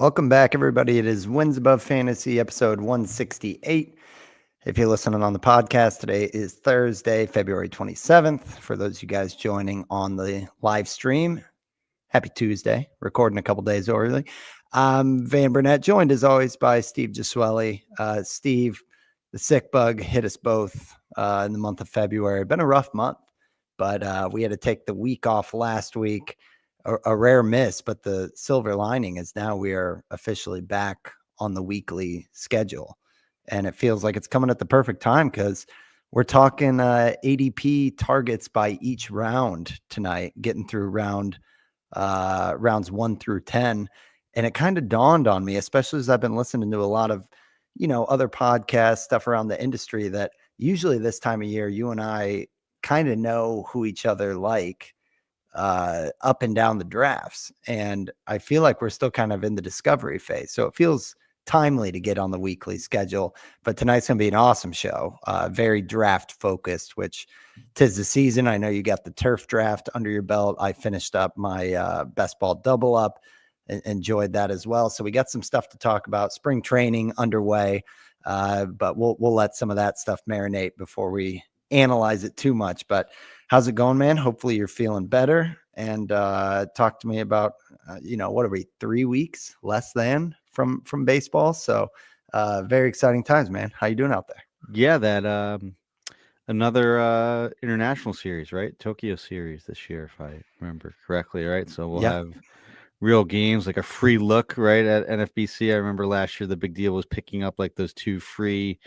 Welcome back, everybody. It is Wins Above Fantasy, episode 168. If you're listening on the podcast, today is Thursday, February 27th. For those of you guys joining on the live stream, happy Tuesday. Recording a couple days early. Van Burnett, joined as always by Steve Gisueli. Steve, the sick bug hit us both in the month of February. Been a rough month, but we had to take the week off last week. A rare miss, but the silver lining is now we are officially back on the weekly schedule. And it feels like it's coming at the perfect time because we're talking ADP targets by each round tonight, getting through rounds 1 through 10. And it kind of dawned on me, especially as I've been listening to a lot of, other podcasts, stuff around the industry, that usually this time of year, you and I kind of know who each other like up and down the drafts. And I feel like we're still kind of in the discovery phase. So it feels timely to get on the weekly schedule. But tonight's going to be an awesome show, very draft focused, which 'tis the season. I know you got the turf draft under your belt. I finished up my best ball double up. Enjoyed that as well. So we got some stuff to talk about. Spring training underway, but we'll let some of that stuff marinate before we analyze it too much. But how's it going, man? Hopefully you're feeling better. And talk to me about, what are we, 3 weeks less than from baseball? So very exciting times, man. How you doing out there? Yeah, that another international series, right? Tokyo series this year, if I remember correctly, right? So we'll have real games, like a free look, right, at NFBC. I remember last year the big deal was picking up like those 2 free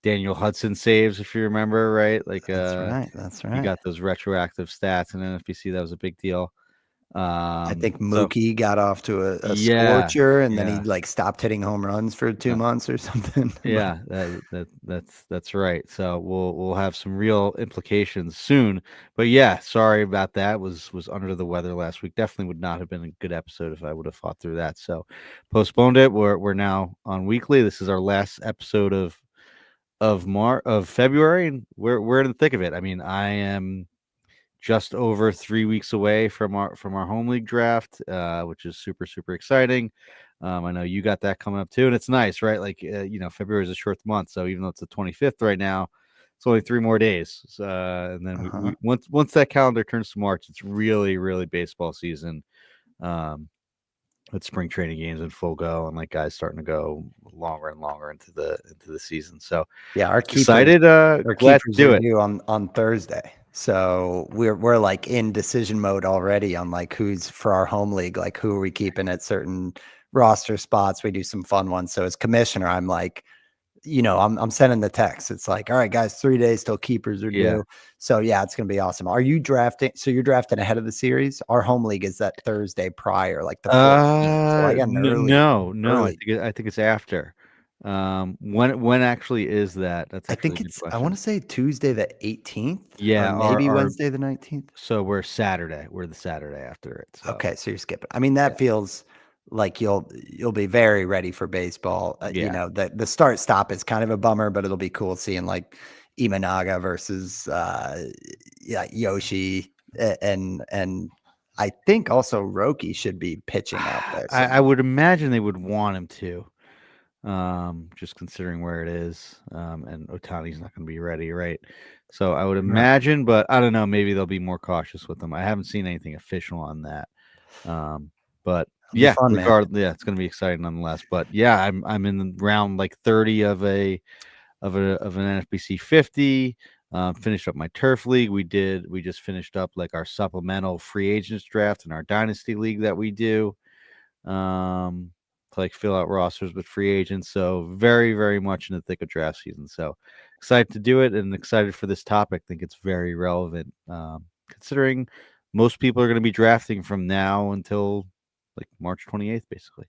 Daniel Hudson saves, if you remember, right? Like That's right. You got those retroactive stats in NFBC. That was a big deal. I think Mookie got off to a Yeah, scorcher, and then he like stopped hitting home runs for 2 months or something. Yeah, that's right. So we'll have some real implications soon. But yeah, sorry about that. Was under the weather last week. Definitely would not have been a good episode if I would have fought through that. So postponed it. We're now on weekly. This is our last episode of February, and we're in the thick of it. I mean, I am just over 3 weeks away from our home league draft, which is super, super exciting. I know you got that coming up too, and it's nice, right? Like, February is a short month, so even though it's the 25th right now, it's only 3 more days. And then we once that calendar turns to March, it's really, really baseball season. With spring training games in full go, and like guys starting to go longer and longer into the season. So yeah, our keepers, excited. Glad to do it on Thursday. So we're like in decision mode already on like who's for our home league, like who are we keeping at certain roster spots. We do some fun ones. So as commissioner, I'm like, I'm sending the text. It's like, all right, guys, 3 days till keepers are due. So yeah, it's gonna be awesome. Are you drafting? So you're drafting ahead of the series? Our home league is that Thursday prior, like the 14th. So I got an early. I think it's after. When actually is that? That's I actually think a good it's. question. I want to say Tuesday the 18th. Yeah, or maybe Wednesday the 19th. So we're Saturday. We're the Saturday after it. So. Okay, so you're skipping. I mean, that feels like you'll be very ready for baseball. The start stop is kind of a bummer, but it'll be cool seeing like Imanaga versus Yoshi and I think also Roki should be pitching out there. I would imagine they would want him to. Just considering where it is, and Otani's not going to be ready, right? So I would imagine, but I don't know. Maybe they'll be more cautious with them. I haven't seen anything official on that. But yeah, regardless, it's going to be exciting nonetheless. But yeah, I'm in round like 30 of an NFBC 50. Finished up my turf league. We just finished up like our supplemental free agents draft in our dynasty league that we do. To like fill out rosters with free agents. So very, very much in the thick of draft season. So excited to do it and excited for this topic. I think it's very relevant, considering most people are going to be drafting from now until like March 28th, basically.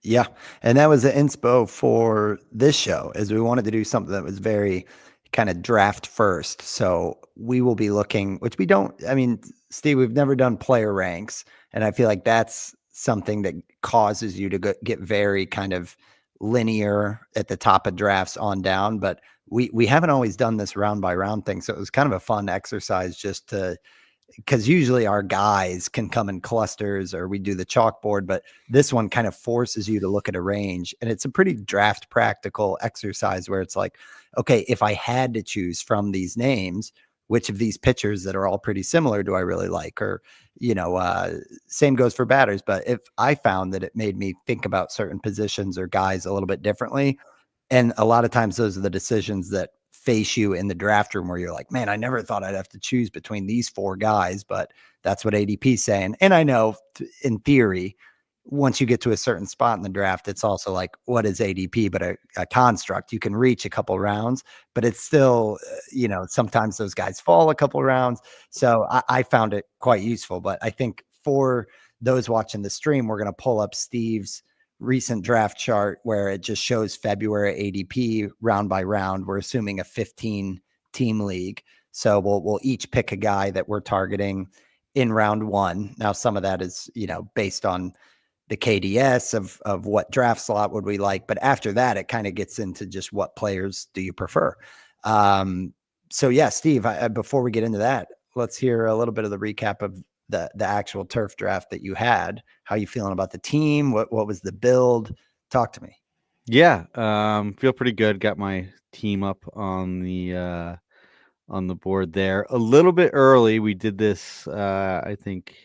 Yeah. And that was the inspo for this show, is we wanted to do something that was very kind of draft first. So we will be looking, which we don't, I mean, Steve, we've never done player ranks. And I feel like that's something that causes you to get very kind of linear at the top of drafts on down. But we haven't always done this round by round thing. So it was kind of a fun exercise just to because usually our guys can come in clusters or we do the chalkboard, but this one kind of forces you to look at a range. And it's a pretty draft practical exercise where it's like, okay, if I had to choose from these names, which of these pitchers that are all pretty similar do I really like? Or, same goes for batters. But if I found that it made me think about certain positions or guys a little bit differently, and a lot of times those are the decisions that face you in the draft room where you're like, man, I never thought I'd have to choose between these four guys, but that's what ADP is saying. And I know in theory, once you get to a certain spot in the draft, it's also like, what is ADP, but a construct. You can reach a couple rounds, but it's still, sometimes those guys fall a couple rounds. So I found it quite useful. But I think for those watching the stream, we're going to pull up Steve's recent draft chart where it just shows February ADP round by round. We're assuming a 15 team league. So we'll each pick a guy that we're targeting in round one. Now, some of that is, based on the KDS of what draft slot would we like. But after that, it kind of gets into just what players do you prefer. So yeah, Steve, before we get into that, let's hear a little bit of the recap of the actual turf draft that you had. How you feeling about the team? What was the build? Talk to me. Yeah, feel pretty good. Got my team up on the board there a little bit early. We did this, I think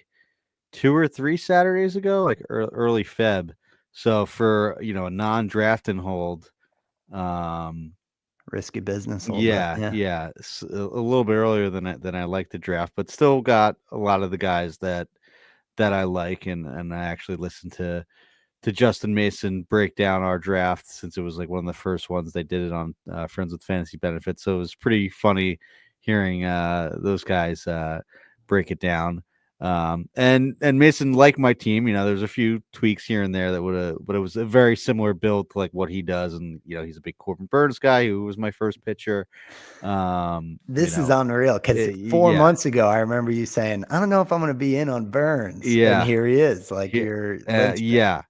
2 or 3 Saturdays ago, like early Feb. So for a non-draft and hold, Risky business a little bit. yeah, yeah, a little bit earlier than I like to draft, but still got a lot of the guys that I like, and I actually listened to Justin Mason break down our draft since it was like one of the first ones they did it on Friends with Fantasy Benefits. So it was pretty funny hearing those guys break it down. And Mason liked my team. There's a few tweaks here and there that would have, but it was a very similar build to like what he does. And he's a big Corbin Burns guy who was my first pitcher. This is unreal because 4 Yeah, months ago, I remember you saying, I don't know if I'm going to be in on Burns. And yeah, here he is, like your linchpin. yeah, But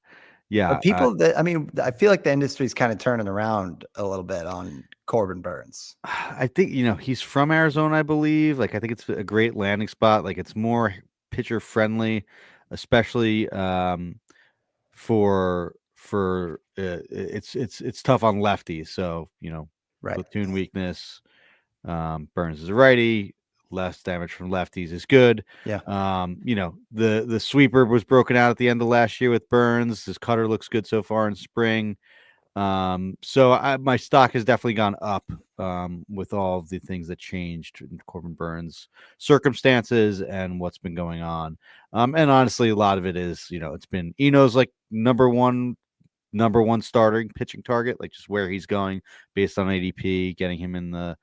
yeah. people I feel like the industry is kind of turning around a little bit on Corbin Burns. I think he's from Arizona, I believe. Like I think it's a great landing spot. Like it's more pitcher friendly, especially for it's tough on lefties. So Right. platoon weakness. Burns is a righty. Less damage from lefties is good. Yeah. The sweeper was broken out at the end of last year with Burns. His cutter looks good so far in spring. So my stock has definitely gone up with all of the things that changed in Corbin Burns' circumstances and what's been going on. And honestly, a lot of it is, it's been Eno's like number one starting pitching target, like just where he's going based on ADP, getting him in the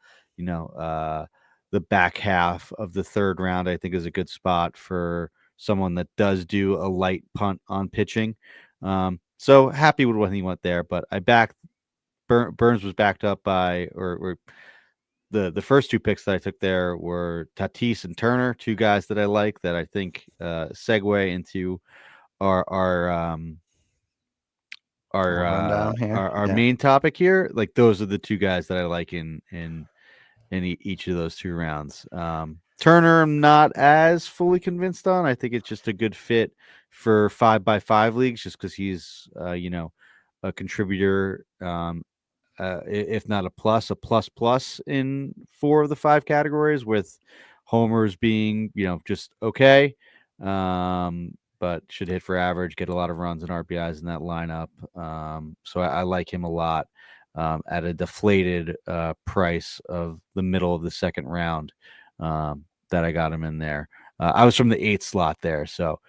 back half of the third round, I think is a good spot for someone that does do a light punt on pitching. So happy with what he went there, but I backed Burns was backed up by or the first 2 picks that I took there were Tatis and Turner, 2 guys that I like that I think segue into our Rundown here. our Yeah. main topic here. Like those are the 2 guys that I like in each of those 2 rounds. Turner, I'm not as fully convinced on. I think it's just a good fit for 5x5 leagues, just because he's, a contributor, if not a plus in 4 of the 5 categories, with homers being, just okay. But should hit for average, get a lot of runs and RBIs in that lineup. So I like him a lot. At a deflated price of the middle of the second round that I got him in there. I was from the 8th slot there, so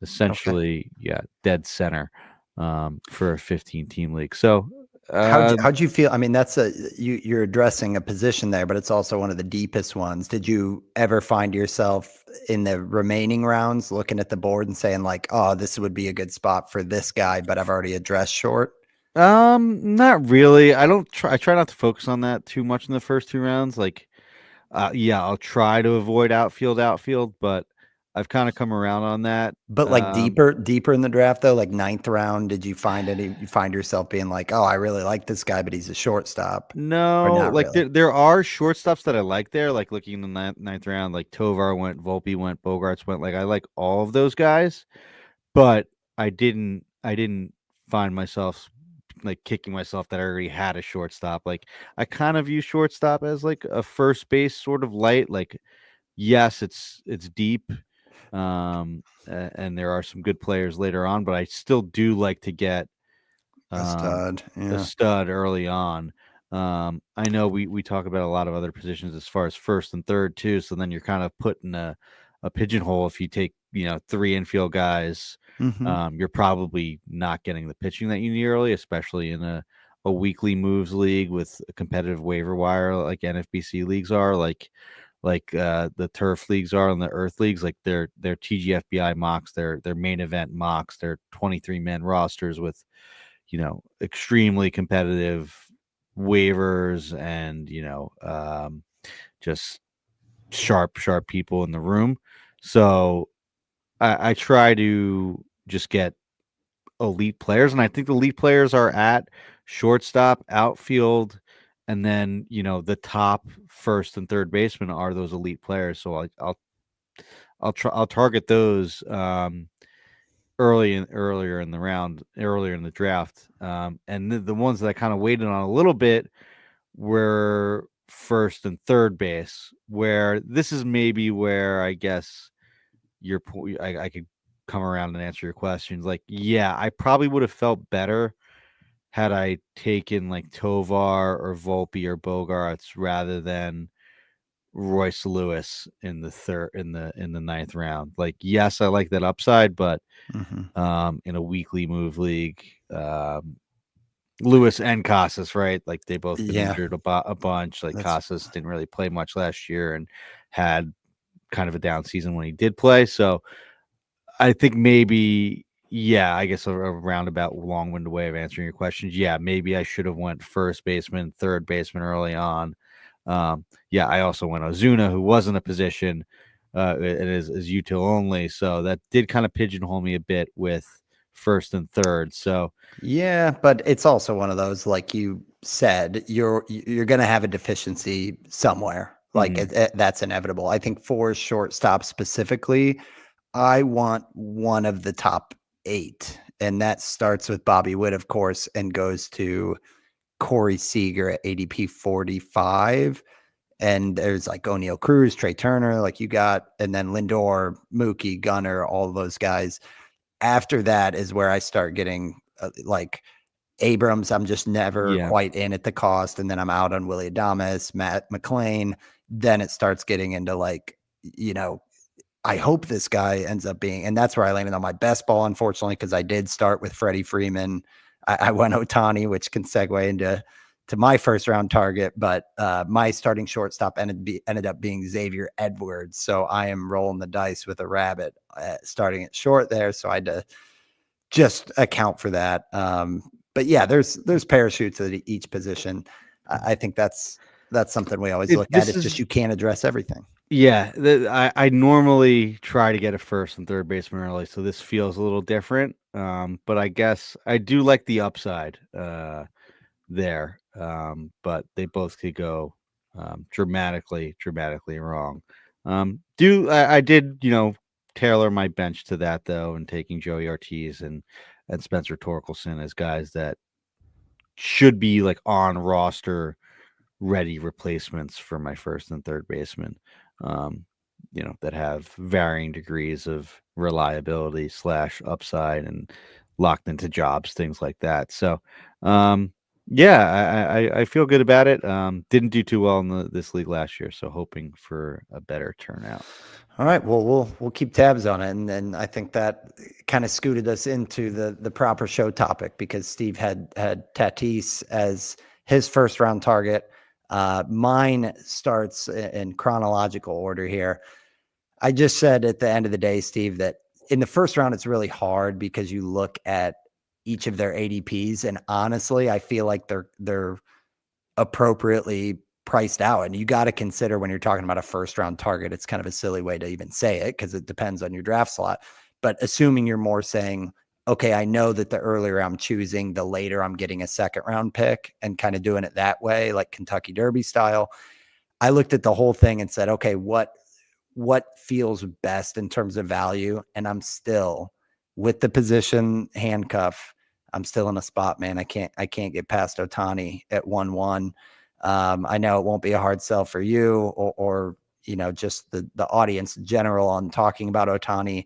essentially, yeah, dead center for a 15-team league. So How'd you feel? I mean, that's you're addressing a position there, but it's also one of the deepest ones. Did you ever find yourself in the remaining rounds looking at the board and saying like, oh, this would be a good spot for this guy, but I've already addressed short? not really. I try not to focus on that too much in the first 2 rounds. Like, yeah, I'll try to avoid outfield, but I've kind of come around on that. But like deeper in the draft though, like ninth round, did you find yourself being like, oh, I really like this guy, but he's a shortstop, or No, not like really? there are shortstops that I like there, like looking in the ninth round, like Tovar went, Volpe went, Bogarts went. Like I like all of those guys, but I didn't find myself like kicking myself that I already had a shortstop. Like I kind of view shortstop as like a first base sort of light. Like yes, it's deep, and there are some good players later on, but I still do like to get A um, stud, a yeah. stud early on. I know we talk about a lot of other positions as far as first and third too. So then you're kind of put in a pigeonhole if you take 3 infield guys. Hmm. You're probably not getting the pitching that you need early, especially in a weekly moves league with a competitive waiver wire like NFBC leagues are, like the turf leagues are and the earth leagues, like their TGFBI mocks, their main event mocks, their 23-man rosters with extremely competitive waivers and just sharp people in the room. So I try to just get elite players, and I think the elite players are at shortstop, outfield, and then the top first and third baseman are those elite players. So I'll target those earlier in the round, earlier in the draft. And the ones that I kind of waited on a little bit were first and third base, where this is maybe where I guess your point I could come around and answer your questions. Like, yeah, I probably would have felt better had I taken like Tovar or Volpe or Bogarts rather than Royce Lewis in the ninth round. Like, yes, I like that upside, but Hmm. in a weekly move league. Lewis and Casas, right? Like they both been Yeah, injured a bunch. Like that's Casas didn't really play much last year and had kind of a down season when he did play. So I think maybe, yeah, I guess a roundabout long-winded way of answering your questions. Yeah, maybe I should have went first baseman, third baseman early on. Yeah, I also went Ozuna, who was in a position and is util only. So that did kind of pigeonhole me a bit with first and third. So yeah, but it's also one of those, like you said, you're going to have a deficiency somewhere. Like mhm, that's inevitable. I think for shortstop specifically, I want one of the top eight, and that starts with Bobby Witt, of course, and goes to Corey Seager at ADP 45. And there's like O'Neal Cruz, Trey Turner, like you got, and then Lindor, Mookie, Gunnar, all those guys. After that is where I start getting like Abrams. I'm just never yeah, quite in at the cost. And then I'm out on Willie Adames, Matt McLean. Then it starts getting into like, you know, I hope this guy ends up being, and that's where I landed on my best ball, unfortunately, because I did start with Freddie Freeman. I went Otani, which can segue into my first round target, but my starting shortstop ended up being Xavier Edwards. So I am rolling the dice with a rabbit starting at short there. So I had to just account for that. But yeah, there's parachutes at each position. I think that's something we always look at. this It's just is you can't address everything. yeah. I normally try to get a first and third baseman early, so this feels a little different. But I guess I do like the upside there. But they both could go dramatically wrong. I did tailor my bench to that though, and taking Joey Ortiz and Spencer Torkelson as guys that should be like on roster ready replacements for my first and third baseman. Um, that have varying degrees of reliability slash upside and locked into jobs, things like that. So, yeah, I feel good about it. Didn't do too well in this league last year, so hoping for a better turnout. All right. Well, we'll keep tabs on it, and then I think that kind of scooted us into the proper show topic because Steve had Tatis as his first round target. Mine starts in chronological order here. I just said at the end of the day, Steve, that in the first round it's really hard because you look at each of their ADPs, and honestly, I feel like they're appropriately priced out. And you got to consider when you're talking about a first round target, it's kind of a silly way to even say it because it depends on your draft slot. But assuming you're more saying, okay, I know that the earlier I'm choosing, the later I'm getting a second round pick and kind of doing it that way, like Kentucky Derby style. I looked at the whole thing and said, okay, what feels best in terms of value? And I'm still with the position handcuff. I'm still in a spot, man. I can't get past Ohtani at 1-1. I know it won't be a hard sell for you or just the audience in general on talking about Ohtani,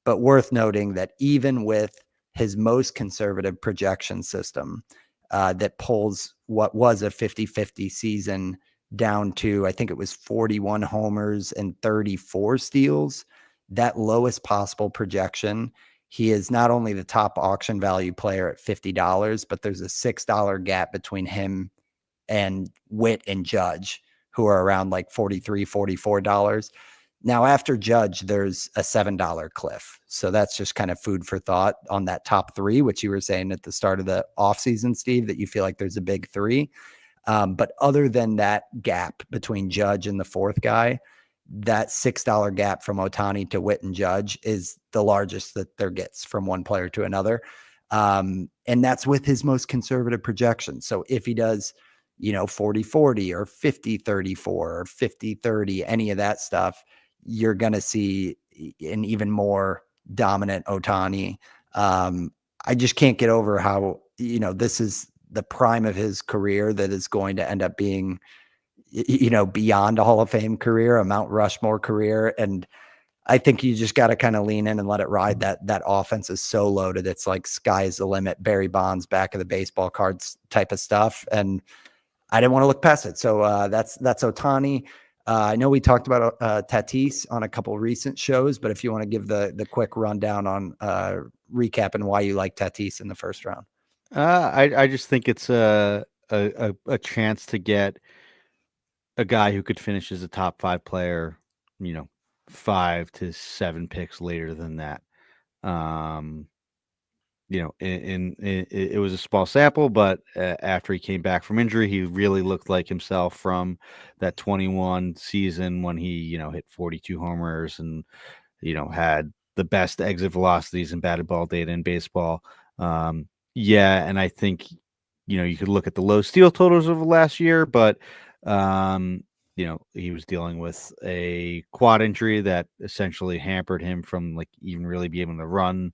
but worth noting that even with his most conservative projection system that pulls what was a 50-50 season down to, I think it was 41 homers and 34 steals, that lowest possible projection. He is not only the top auction value player at $50, but there's a $6 gap between him and Witt and Judge, who are around like $43, $44. Now, after Judge, there's a $7 cliff. So that's just kind of food for thought on that top three, which you were saying at the start of the offseason, Steve, that you feel like there's a big three. But other than that gap between Judge and the fourth guy, that $6 gap from Ohtani to Witt and Judge is the largest that there gets from one player to another. And that's with his most conservative projection. So if he does, 40-40 or 50-34 or 50-30, any of that stuff, you're going to see an even more dominant Ohtani. I just can't get over how, this is the prime of his career that is going to end up being, beyond a Hall of Fame career, a Mount Rushmore career. And I think you just got to kind of lean in and let it ride. That offense is so loaded. It's like sky's the limit, Barry Bonds, back of the baseball cards type of stuff. And I didn't want to look past it. So that's Ohtani. I know we talked about Tatis on a couple recent shows, but if you want to give the quick rundown on recapping why you like Tatis in the first round. I just think it's a chance to get a guy who could finish as a top 5 player, 5 to 7 picks later than that. It was a small sample, but after he came back from injury, he really looked like himself from that 21 season when he, hit 42 homers and, had the best exit velocities and batted ball data in baseball. And I think, you could look at the low steal totals of the last year, but, he was dealing with a quad injury that essentially hampered him from like even really be able to run,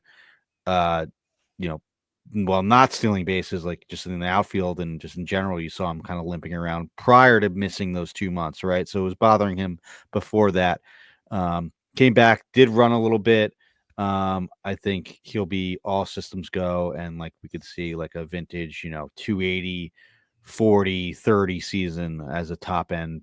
while not stealing bases, like just in the outfield and just in general, you saw him kind of limping around prior to missing those 2 months, right? So it was bothering him before that. Came back, did run a little bit. I think he'll be all systems go, and like we could see like a vintage, 280, 40, 30 season as a top end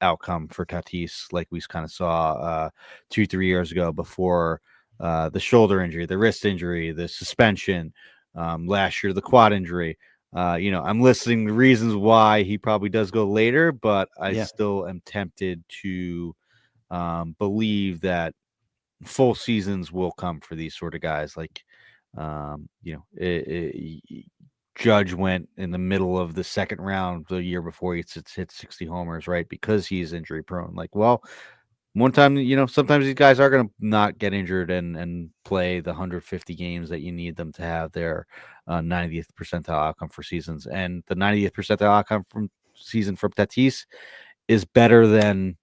outcome for Tatis, like we kind of saw 2-3 years ago before the shoulder injury, the wrist injury, the suspension, last year, the quad injury. I'm listing the reasons why he probably does go later, but I still am tempted to believe that full seasons will come for these sort of guys. Like, Judge went in the middle of the second round the year before he hit 60 homers, right? Because he's injury prone. Like, well, one time, sometimes these guys are going to not get injured and play the 150 games that you need them to have their 90th percentile outcome for seasons. And the 90th percentile outcome from season from Tatis is better than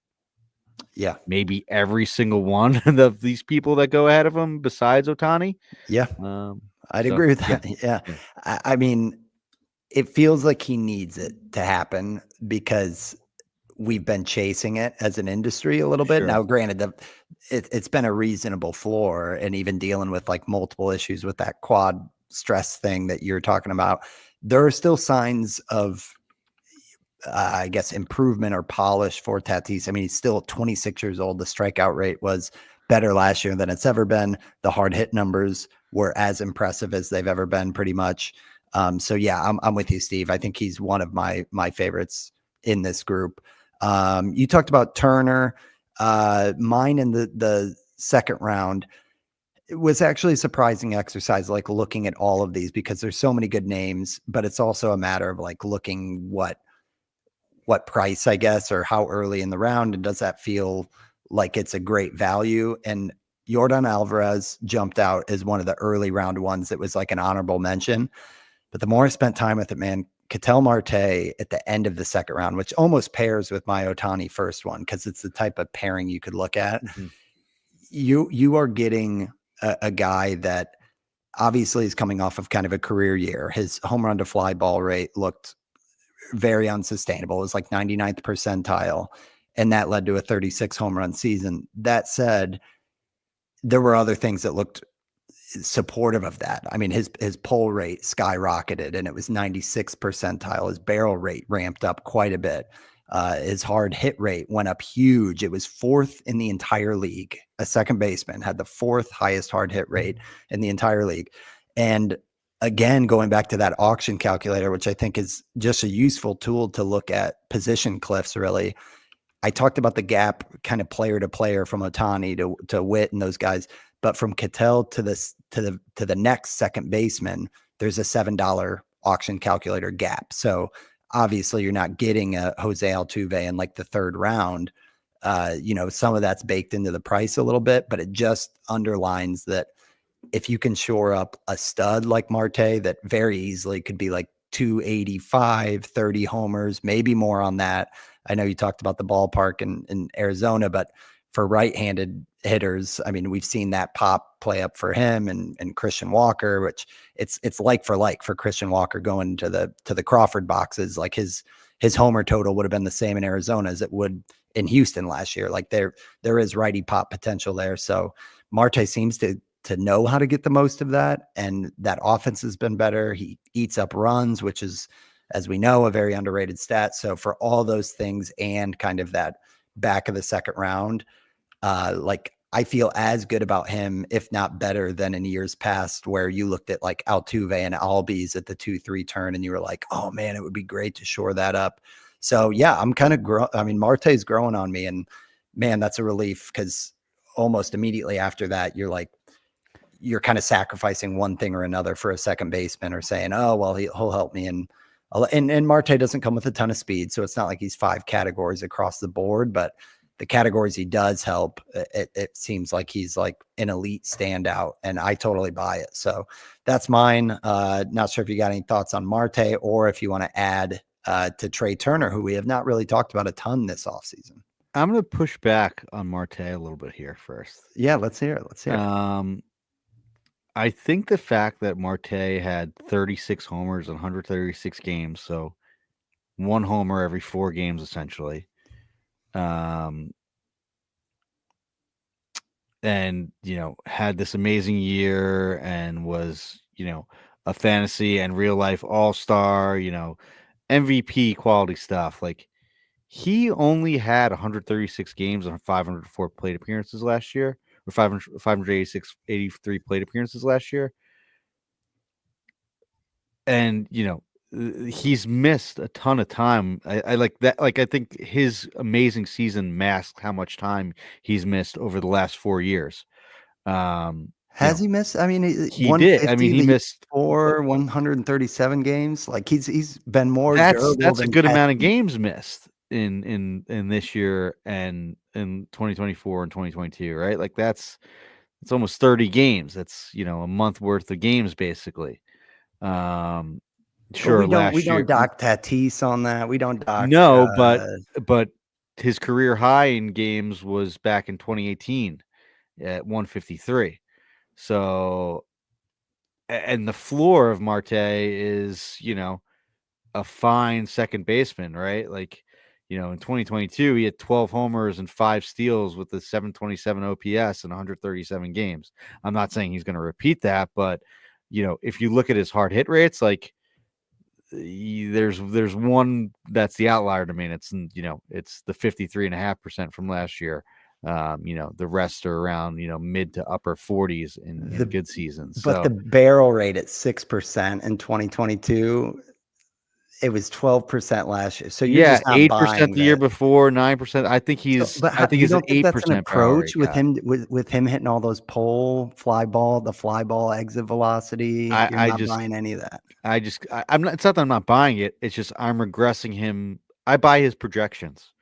maybe every single one of these people that go ahead of him besides Ohtani. Yeah. I'd agree with that. Yeah. I mean, it feels like he needs it to happen because we've been chasing it as an industry a little bit. Now, granted, it's been a reasonable floor, and even dealing with like multiple issues with that quad stress thing that you're talking about, there are still signs of, I guess, improvement or polish for Tatis. I mean, he's still 26 years old. The strikeout rate was better last year than it's ever been. The hard hit numbers were as impressive as they've ever been, pretty much. So yeah, I'm with you, Steve. I think he's one of my favorites in this group. You talked about Turner. Mine in the second round, it was actually a surprising exercise, like looking at all of these because there's so many good names, but it's also a matter of like looking what price, I guess, or how early in the round, and does that feel like it's a great value? And Yordan Alvarez jumped out as one of the early round ones that was like an honorable mention. But the more I spent time with it, man, Ketel Marte at the end of the second round, which almost pairs with my Otani first one because it's the type of pairing you could look at. Mm-hmm. You are getting a guy that obviously is coming off of kind of a career year. His home run to fly ball rate looked very unsustainable. It was like 99th percentile, and that led to a 36 home run season. That said, there were other things that looked supportive of that. I mean, his pull rate skyrocketed and it was 96th percentile. His barrel rate ramped up quite a bit. His hard hit rate went up huge. It was fourth in the entire league. A second baseman had the fourth highest hard hit rate in the entire league. And again, going back to that auction calculator, which I think is just a useful tool to look at position cliffs, really. I talked about the gap kind of player to player from Otani to Witt and those guys, but from Ketel to the next second baseman, there's a $7 auction calculator gap. So obviously you're not getting a Jose Altuve in like the third round. Some of that's baked into the price a little bit, but it just underlines that if you can shore up a stud like Marte that very easily could be like 285, 30 homers, maybe more on that. I know you talked about the ballpark in Arizona, but for right-handed hitters, I mean, we've seen that pop play up for him and Christian Walker, which it's like for Christian Walker going to the Crawford boxes. Like his homer total would have been the same in Arizona as it would in Houston last year. Like there is righty pop potential there. So Marte seems to know how to get the most of that, and that offense has been better. He eats up runs, which is, as we know, a very underrated stat. So for all those things and kind of that back of the second round, like I feel as good about him, if not better, than in years past where you looked at like Altuve and Albies at the 2-3 turn and you were like, oh man, it would be great to shore that up. So yeah, I'm kind of Marte's growing on me, and man, that's a relief because almost immediately after that, you're kind of sacrificing one thing or another for a second baseman, or saying, oh, well, he'll help me. And Marte doesn't come with a ton of speed. So it's not like he's 5 categories across the board, but the categories he does help, it seems like he's like an elite standout, and I totally buy it. So that's mine. Not sure if you got any thoughts on Marte, or if you want to add to Trey Turner, who we have not really talked about a ton this offseason. I'm going to push back on Marte a little bit here first. Yeah, let's hear it. I think the fact that Marte had 36 homers in 136 games, so 1 homer every 4 games essentially, and had this amazing year and was a fantasy and real life all-star, MVP quality stuff. Like, he only had 136 games and 504 plate appearances last year, or 83 plate appearances last year. And, he's missed a ton of time. I like that. Like, I think his amazing season masked how much time he's missed over the last 4 years. Has he missed? I mean, he did. I mean, he missed 137 games. Like he's been more that's durable a than good amount of games missed in this year and in 2024 and 2022, right? Like it's almost 30 games. That's a month worth of games basically. Sure, we don't dock Tatis on that. We don't dock no, but his career high in games was back in 2018 at 153. So, and the floor of Marte is, a fine second baseman, right? Like, in 2022, he had 12 homers and 5 steals with the 727 OPS in 137 games. I'm not saying he's going to repeat that, but, if you look at his hard hit rates, like, there's one that's the outlier to me, and it's the 53.5% from last year. The rest are around mid to upper 40s in good seasons. But the barrel rate at 6% in 2022, it was 12% last year. So you're just not 8% the year before, 9%. I think he's. But I think you he's an don't think that's an 8% approach with him with him hitting all those the fly ball exit velocity? You're not buying any of that. I'm not. It's not that I'm not buying it. It's just I'm regressing him. I buy his projections.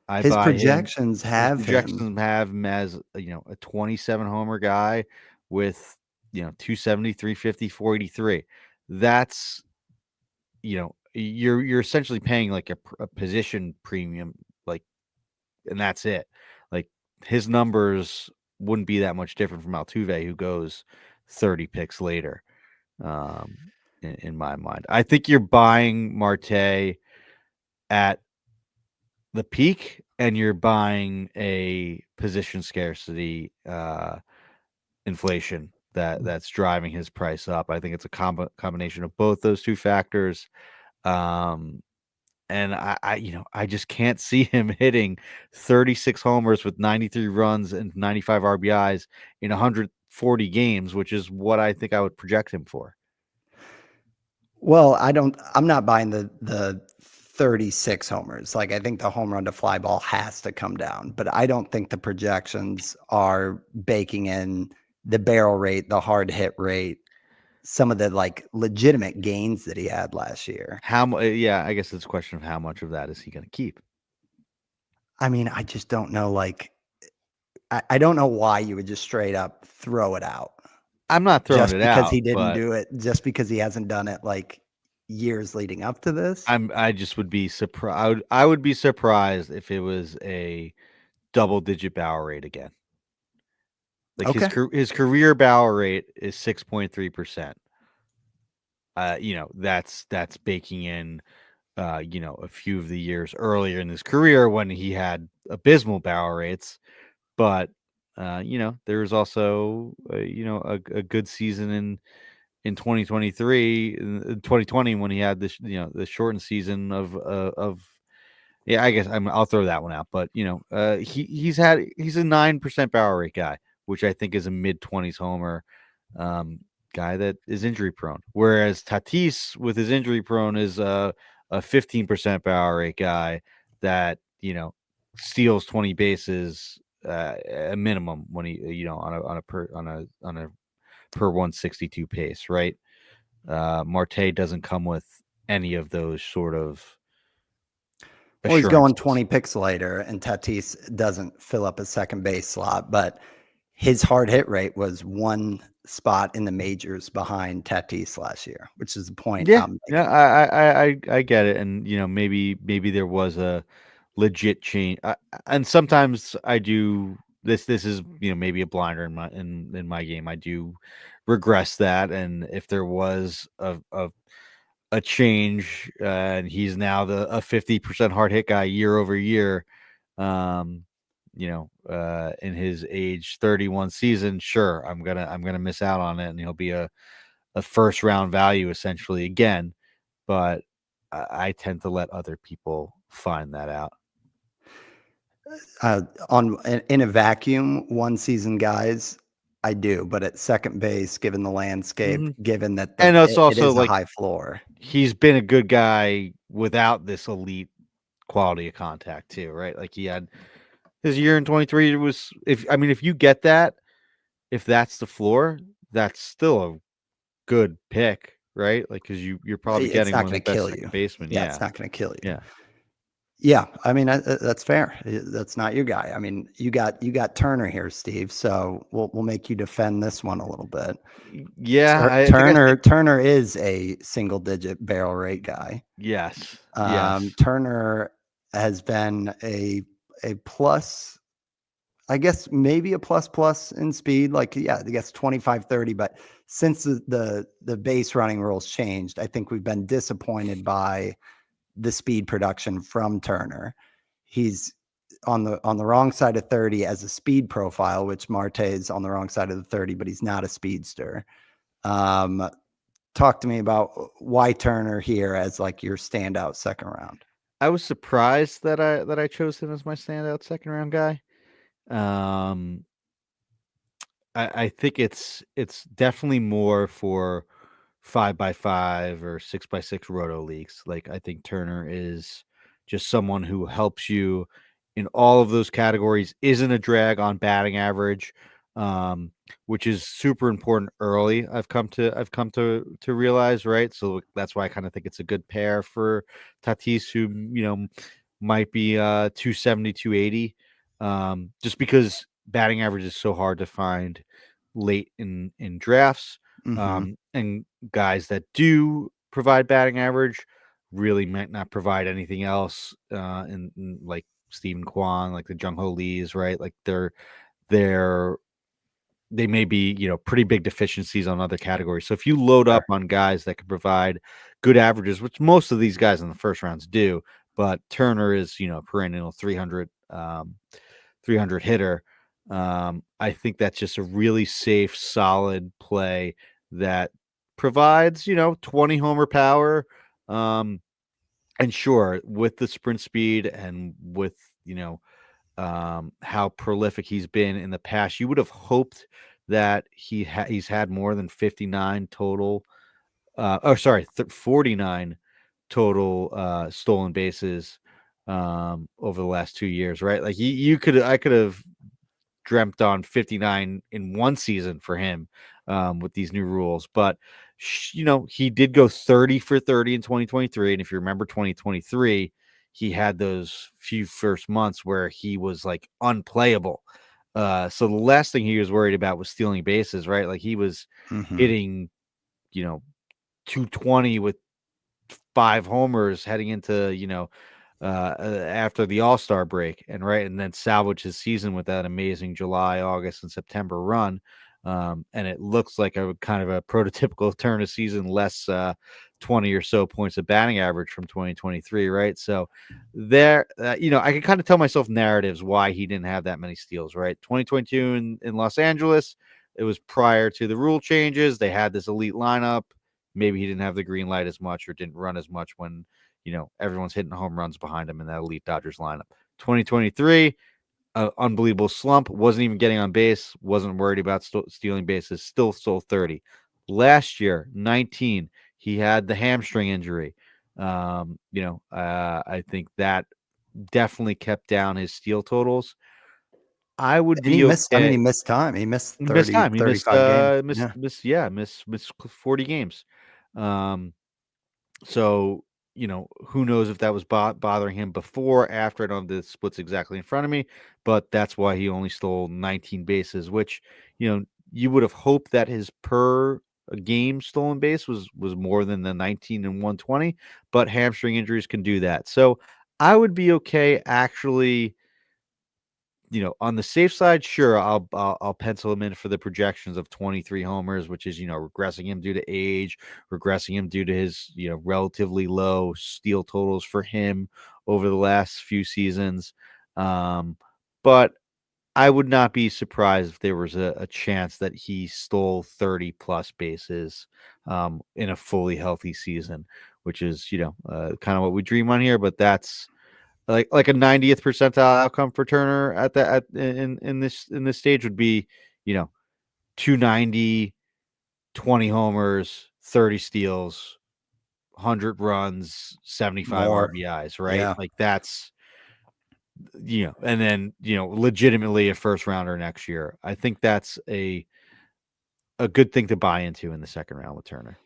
I His buy him. projections His have him. projections have him as a 27 homer guy with 270, 350, 483. That's you're essentially paying like a position premium, like, and that's it. Like his numbers wouldn't be that much different from Altuve, who goes 30 picks later. Um, in my mind, I think you're buying Marte at the peak, and you're buying a position scarcity inflation that's driving his price up. I think it's a combination of both those two factors. Um, and I just can't see him hitting 36 homers with 93 runs and 95 RBIs in 140 games, which is what I think I would project him for. Well, I'm not buying the 36 homers. Like, I think the home run to fly ball has to come down, but I don't think the projections are baking in the barrel rate, the hard hit rate, some of the like legitimate gains that he had last year. Yeah, I guess it's a question of how much of that is he going to keep. I mean, I just don't know. Like, I don't know why you would just straight up throw it out I'm not throwing just it because out, he didn't but do it, just because he hasn't done it like years leading up to this. I just would be surprised. I would be surprised if it was a double digit barrel rate again. Like Okay. his career barrel rate is 6.3%. That's baking in a few of the years earlier in his career when he had abysmal barrel rates. But there's also a good season in 2023, in 2020, when he had this the shortened season of yeah, I guess I'll throw that one out. But he's a 9% barrel rate guy, which I think is a mid-20s homer guy that is injury prone. Whereas Tatis, with his injury prone, is a 15% barrel rate guy that steals 20 bases a minimum when he on a per 162 pace, right? Marte doesn't come with any of those sort of Well, he's going assurances. 20 picks later, and Tatis doesn't fill up a second base slot, but his hard hit rate was one spot in the majors behind Tatis last year, which is the point Yeah, I'm yeah, making. I get it, and maybe there was a legit change, and sometimes I do this. This is maybe a blinder in my game. I do regress that, and if there was a change, and he's now a 50% hard hit guy year over year, um, in his age 31 season, sure, I'm gonna miss out on it, and he'll be a first round value essentially again. But I tend to let other people find that out. In a vacuum, one season guys, I do, but at second base, given the landscape, Mhm. given that And it's it also is a like high floor. he's been a good guy without this elite quality of contact too, right? Like he had his year in 23 was, if you get that, if that's the floor, that's still a good pick, right? Like because you're probably It's getting not one of going the to best kill second you. basemen. Yeah, it's Yeah, not going to kill you. yeah. Yeah, I mean that's fair. That's not your guy. I mean, you got Turner here, Steve. So we'll make you defend this one a little bit. Yeah, I think Turner is a single digit barrel rate guy. yes, yes. Turner has been a plus, I guess maybe a plus in speed. Like, yeah, I guess 25, 30. But since the base running rules changed, I think we've been disappointed by the speed production from Turner. He's on the wrong side of 30 as a speed profile, which Marte is on the wrong side of the 30, but he's not a speedster. Um, Talk to me about why Turner here as like your standout second round. I was surprised that I chose him as my standout second round guy. Um, I think it's definitely more for 5x5 or 6x6 roto leagues. Like I think Turner is just someone who helps you in all of those categories. Isn't a drag on batting average. which is super important early. I've come to realize, right? So that's why I kind of think it's a good pair for Tatis, who might be 270, 280, just because batting average is so hard to find late in drafts, Mm-hmm. and guys that do provide batting average really might not provide anything else, in like Stephen Kwan, like the Jung Ho Lees, right? Like they're they may be, pretty big deficiencies on other categories. So if you load Sure. up on guys that can provide good averages, which most of these guys in the first rounds do, but Turner is, perennial 300 hitter. I think that's just a really safe, solid play that provides, 20 homer power. Um, and sure, with the sprint speed and with, how prolific he's been in the past, you would have hoped that he's had more than 59 total. 49 total stolen bases over the last 2 years, right? Like I could have dreamt on 59 in one season for him, with these new rules. But he did go 30 for 30 in 2023, and if you remember 2023, he had those few first months where he was like unplayable. So the last thing he was worried about was stealing bases, right? Like he was Mm-hmm. hitting, you know, 220 with 5 homers heading into, after the All-Star break, and then salvage his season with that amazing July, August, and September run. And it looks like a kind of a prototypical turn of season, less 20 or so points of batting average from 2023, right? So there, I can kind of tell myself narratives why he didn't have that many steals, right? 2022 in Los Angeles, it was prior to the rule changes. They had this elite lineup. Maybe he didn't have the green light as much or didn't run as much when, everyone's hitting home runs behind him in that elite Dodgers lineup. 2023, unbelievable slump. Wasn't even getting on base. Wasn't worried about stealing bases. Still stole 30. Last year, 19, he had the hamstring injury. I think that definitely kept down his steal totals. I would And he be missed, I mean, okay. he missed time. He missed He missed 30, time. He missed 35 games. Yeah. yeah, missed 40 games. Um, so, who knows if that was bothering him before, after. I don't have the splits exactly in front of me, but that's why he only stole 19 bases, which, you would have hoped that his per game stolen base was more than the 19 and 120, but hamstring injuries can do that. So I would be okay actually, on the safe side, sure, I'll pencil him in for the projections of 23 homers, which is, regressing him due to age, regressing him due to his, relatively low steal totals for him over the last few seasons. But I would not be surprised if there was a chance that he stole 30 plus bases in a fully healthy season, which is, kind of what we dream on here, but that's like a 90th percentile outcome for Turner in this stage would be, you know, 290, 20 homers, 30 steals, 100 runs, 75 More. RBIs, right? Yeah. Like that's, and then, legitimately a first rounder next year. I think that's a good thing to buy into in the second round with Turner.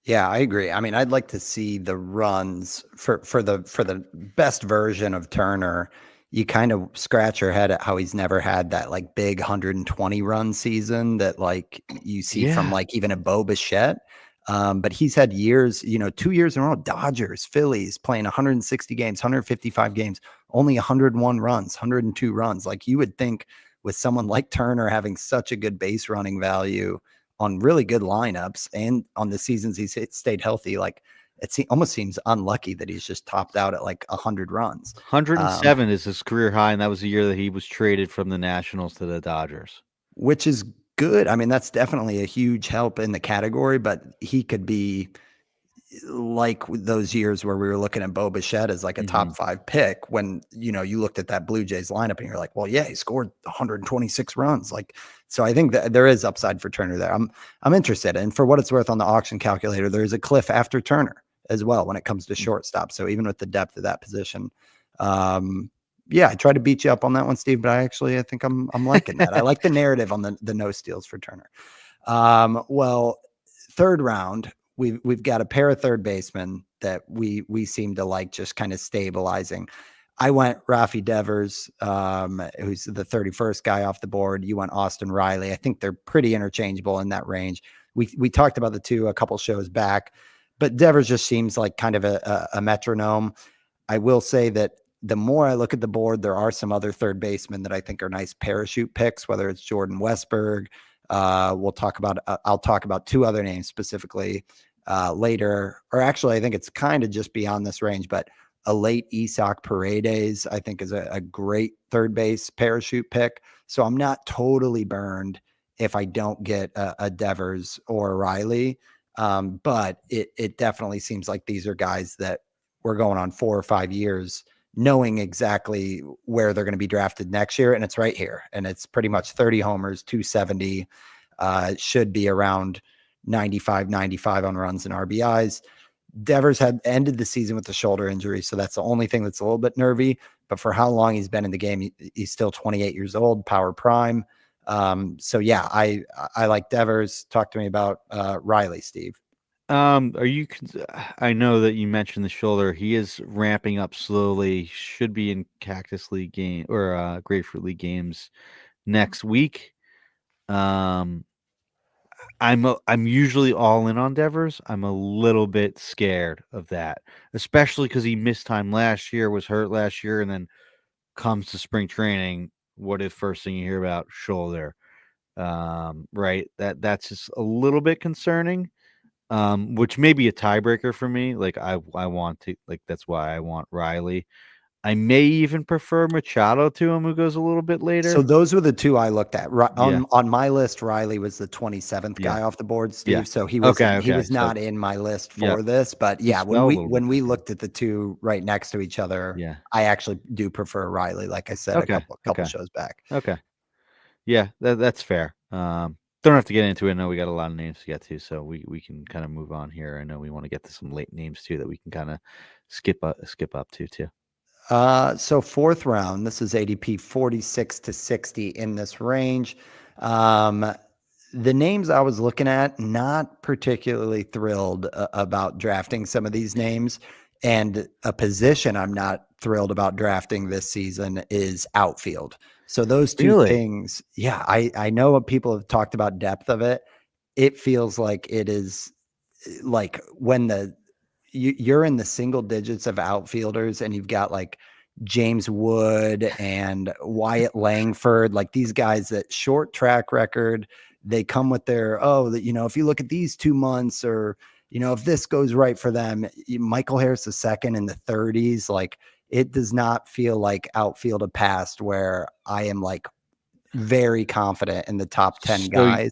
Yeah, I agree. I mean, I'd like to see the runs for the best version of Turner. You kind of scratch your head at how he's never had that like big 120 run season that like you see from Yeah. like even a Bo Bichette. But he's had years, 2 years in a row, Dodgers, Phillies playing 160 games, 155 games, only 101 runs, 102 runs. Like you would think with someone like Turner having such a good base running value on really good lineups and on the seasons he's stayed healthy, like almost seems unlucky that he's just topped out at like 100 runs, 107 is his career high, and that was the year that he was traded from the Nationals to the Dodgers. which is good. I mean, that's definitely a huge help in the category, but he could be like those years where we were looking at Bo Bichette as like a Mhm. top 5 pick when, you looked at that Blue Jays lineup and you're like, well, yeah, he scored 126 runs. Like, so I think that there is upside for Turner there. I'm interested. And for what it's worth on the auction calculator, there is a cliff after Turner as well when it comes to shortstop. So even with the depth of that position, um, Yeah, I tried to beat you up on that one, Steve, but I think I'm liking that. I like the narrative on the no steals for Turner. Well, third round, we've got a pair of third basemen that we seem to like, just kind of stabilizing. I went Rafi Devers, who's the 31st guy off the board. You went Austin Riley. I think they're pretty interchangeable in that range. We talked about the two a couple shows back, but Devers just seems like kind of a metronome. I will say that the more I look at the board, there are some other third basemen that I think are nice parachute picks, whether it's Jordan Westberg. I'll talk about two other names specifically later, or actually, I think it's kind of just beyond this range, but a late Isak Paredes, I think, is a great third base parachute pick. So I'm not totally burned if I don't get a Devers or a Riley. But it definitely seems like these are guys that we're going on 4 or 5 years knowing exactly where they're going to be drafted next year. And it's right here. And it's pretty much 30 homers, 270, should be around 95 on runs and RBIs. Devers had ended the season with a shoulder injury, so that's the only thing that's a little bit nervy. But for how long he's been in the game, he's still 28 years old, power prime. So yeah, I like Devers. Talk to me about Riley, Steve. Are you? I know that you mentioned the shoulder. He is ramping up slowly. Should be in Cactus League game or Grapefruit League games next week. I'm usually all in on Devers. I'm a little bit scared of that, especially because he missed time last year, was hurt last year, and then comes to spring training. What if first thing you hear about shoulder? Right. That's just a little bit concerning. Which may be a tiebreaker for me. Like I want to like that's why I want Riley. I may even prefer Machado to him, who goes a little bit So later. those were the two I looked at. Yeah, On my list, Riley was the 27th yeah, guy off the board, yeah. Steve. So Okay, he okay. was So not in my list yeah, for this. But he yeah, fell a little bit when for we me. looked at the two right next to each other, Yeah. I actually do prefer Riley, like I said a Okay. couple Okay. shows back. Okay. Yeah, that's fair. Don't have to get into it. I know we got a lot of names to get to, so we can kind of move on here. I know we want to get to some late names too that we can kind of skip up to too. So fourth round, this is ADP 46 to 60 in this range. The names I was looking at, not particularly thrilled about drafting some of these names. And a position I'm not thrilled about drafting this season is outfield. So those two Really? things, yeah, I know what people have talked about depth of it. It feels like it is like when you're in the single digits of outfielders and you've got like James Wood and Wyatt Langford, like these guys that short track record, they come with their, if you look at these 2 months or, if this goes right for them, Michael Harris II in the 30s, like it does not feel like outfield of past where I am like very confident in the top 10 So guys.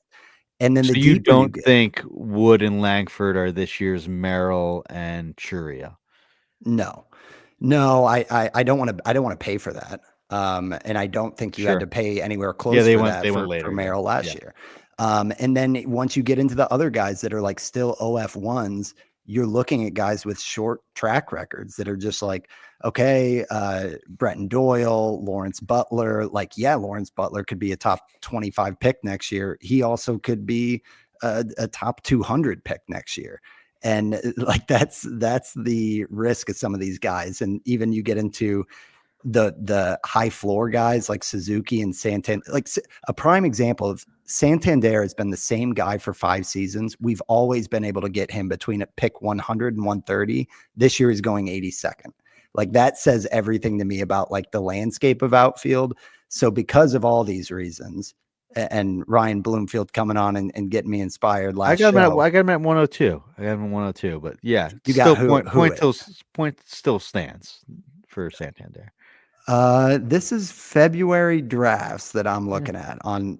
And then the So you deeper you don't get, think Wood and Langford are this year's Merrill and Churia? no. No, I don't wanna pay for that. And I don't think you had Sure. to pay anywhere Yeah, close for that they went for later. Yeah. Merrill last Yeah. year. And then once you get into the other guys that are like still OF1s, you're looking at guys with short track records that are just like, okay, Bretton Doyle, Lawrence Butler, like, yeah, Lawrence Butler could be a top 25 pick next year. He also could be a top 200 pick next year. And like that's the risk of some of these guys. And even you get into the high floor guys like Suzuki and Santander. Like a prime example of Santander has been the same guy for 5 seasons. We've always been able to get him between a pick 100 and 130. This year he's going 82nd. Like that says everything to me about like the landscape of outfield. So because of all these reasons, and Ryan Bloomfield coming on and getting me inspired last show. I got him at 102. I got him at 102, but yeah, You got still who it? point still stands for Santander. This is February drafts that I'm Yeah. looking at on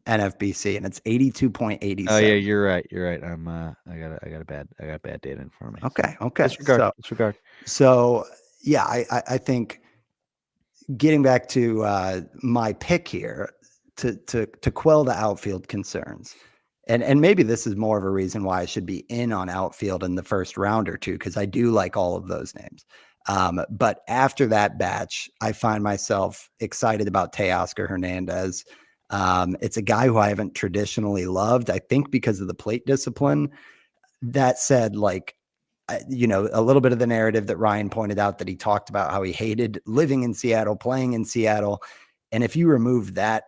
NFBC, and it's Oh yeah, 82.87. you're right. You're right. I got bad data in front of me. So Okay. disregard. So yeah, I think getting back to my pick here to quell the outfield concerns, and maybe this is more of a reason why I should be in on outfield in the first round or two because I do like all of those names. But after that batch, I find myself excited about Teoscar Hernandez. It's a guy who I haven't traditionally loved, I think because of the plate discipline. That said, like, a little bit of the narrative that Ryan pointed out, that he talked about how he hated living in Seattle, playing in Seattle. And if you remove that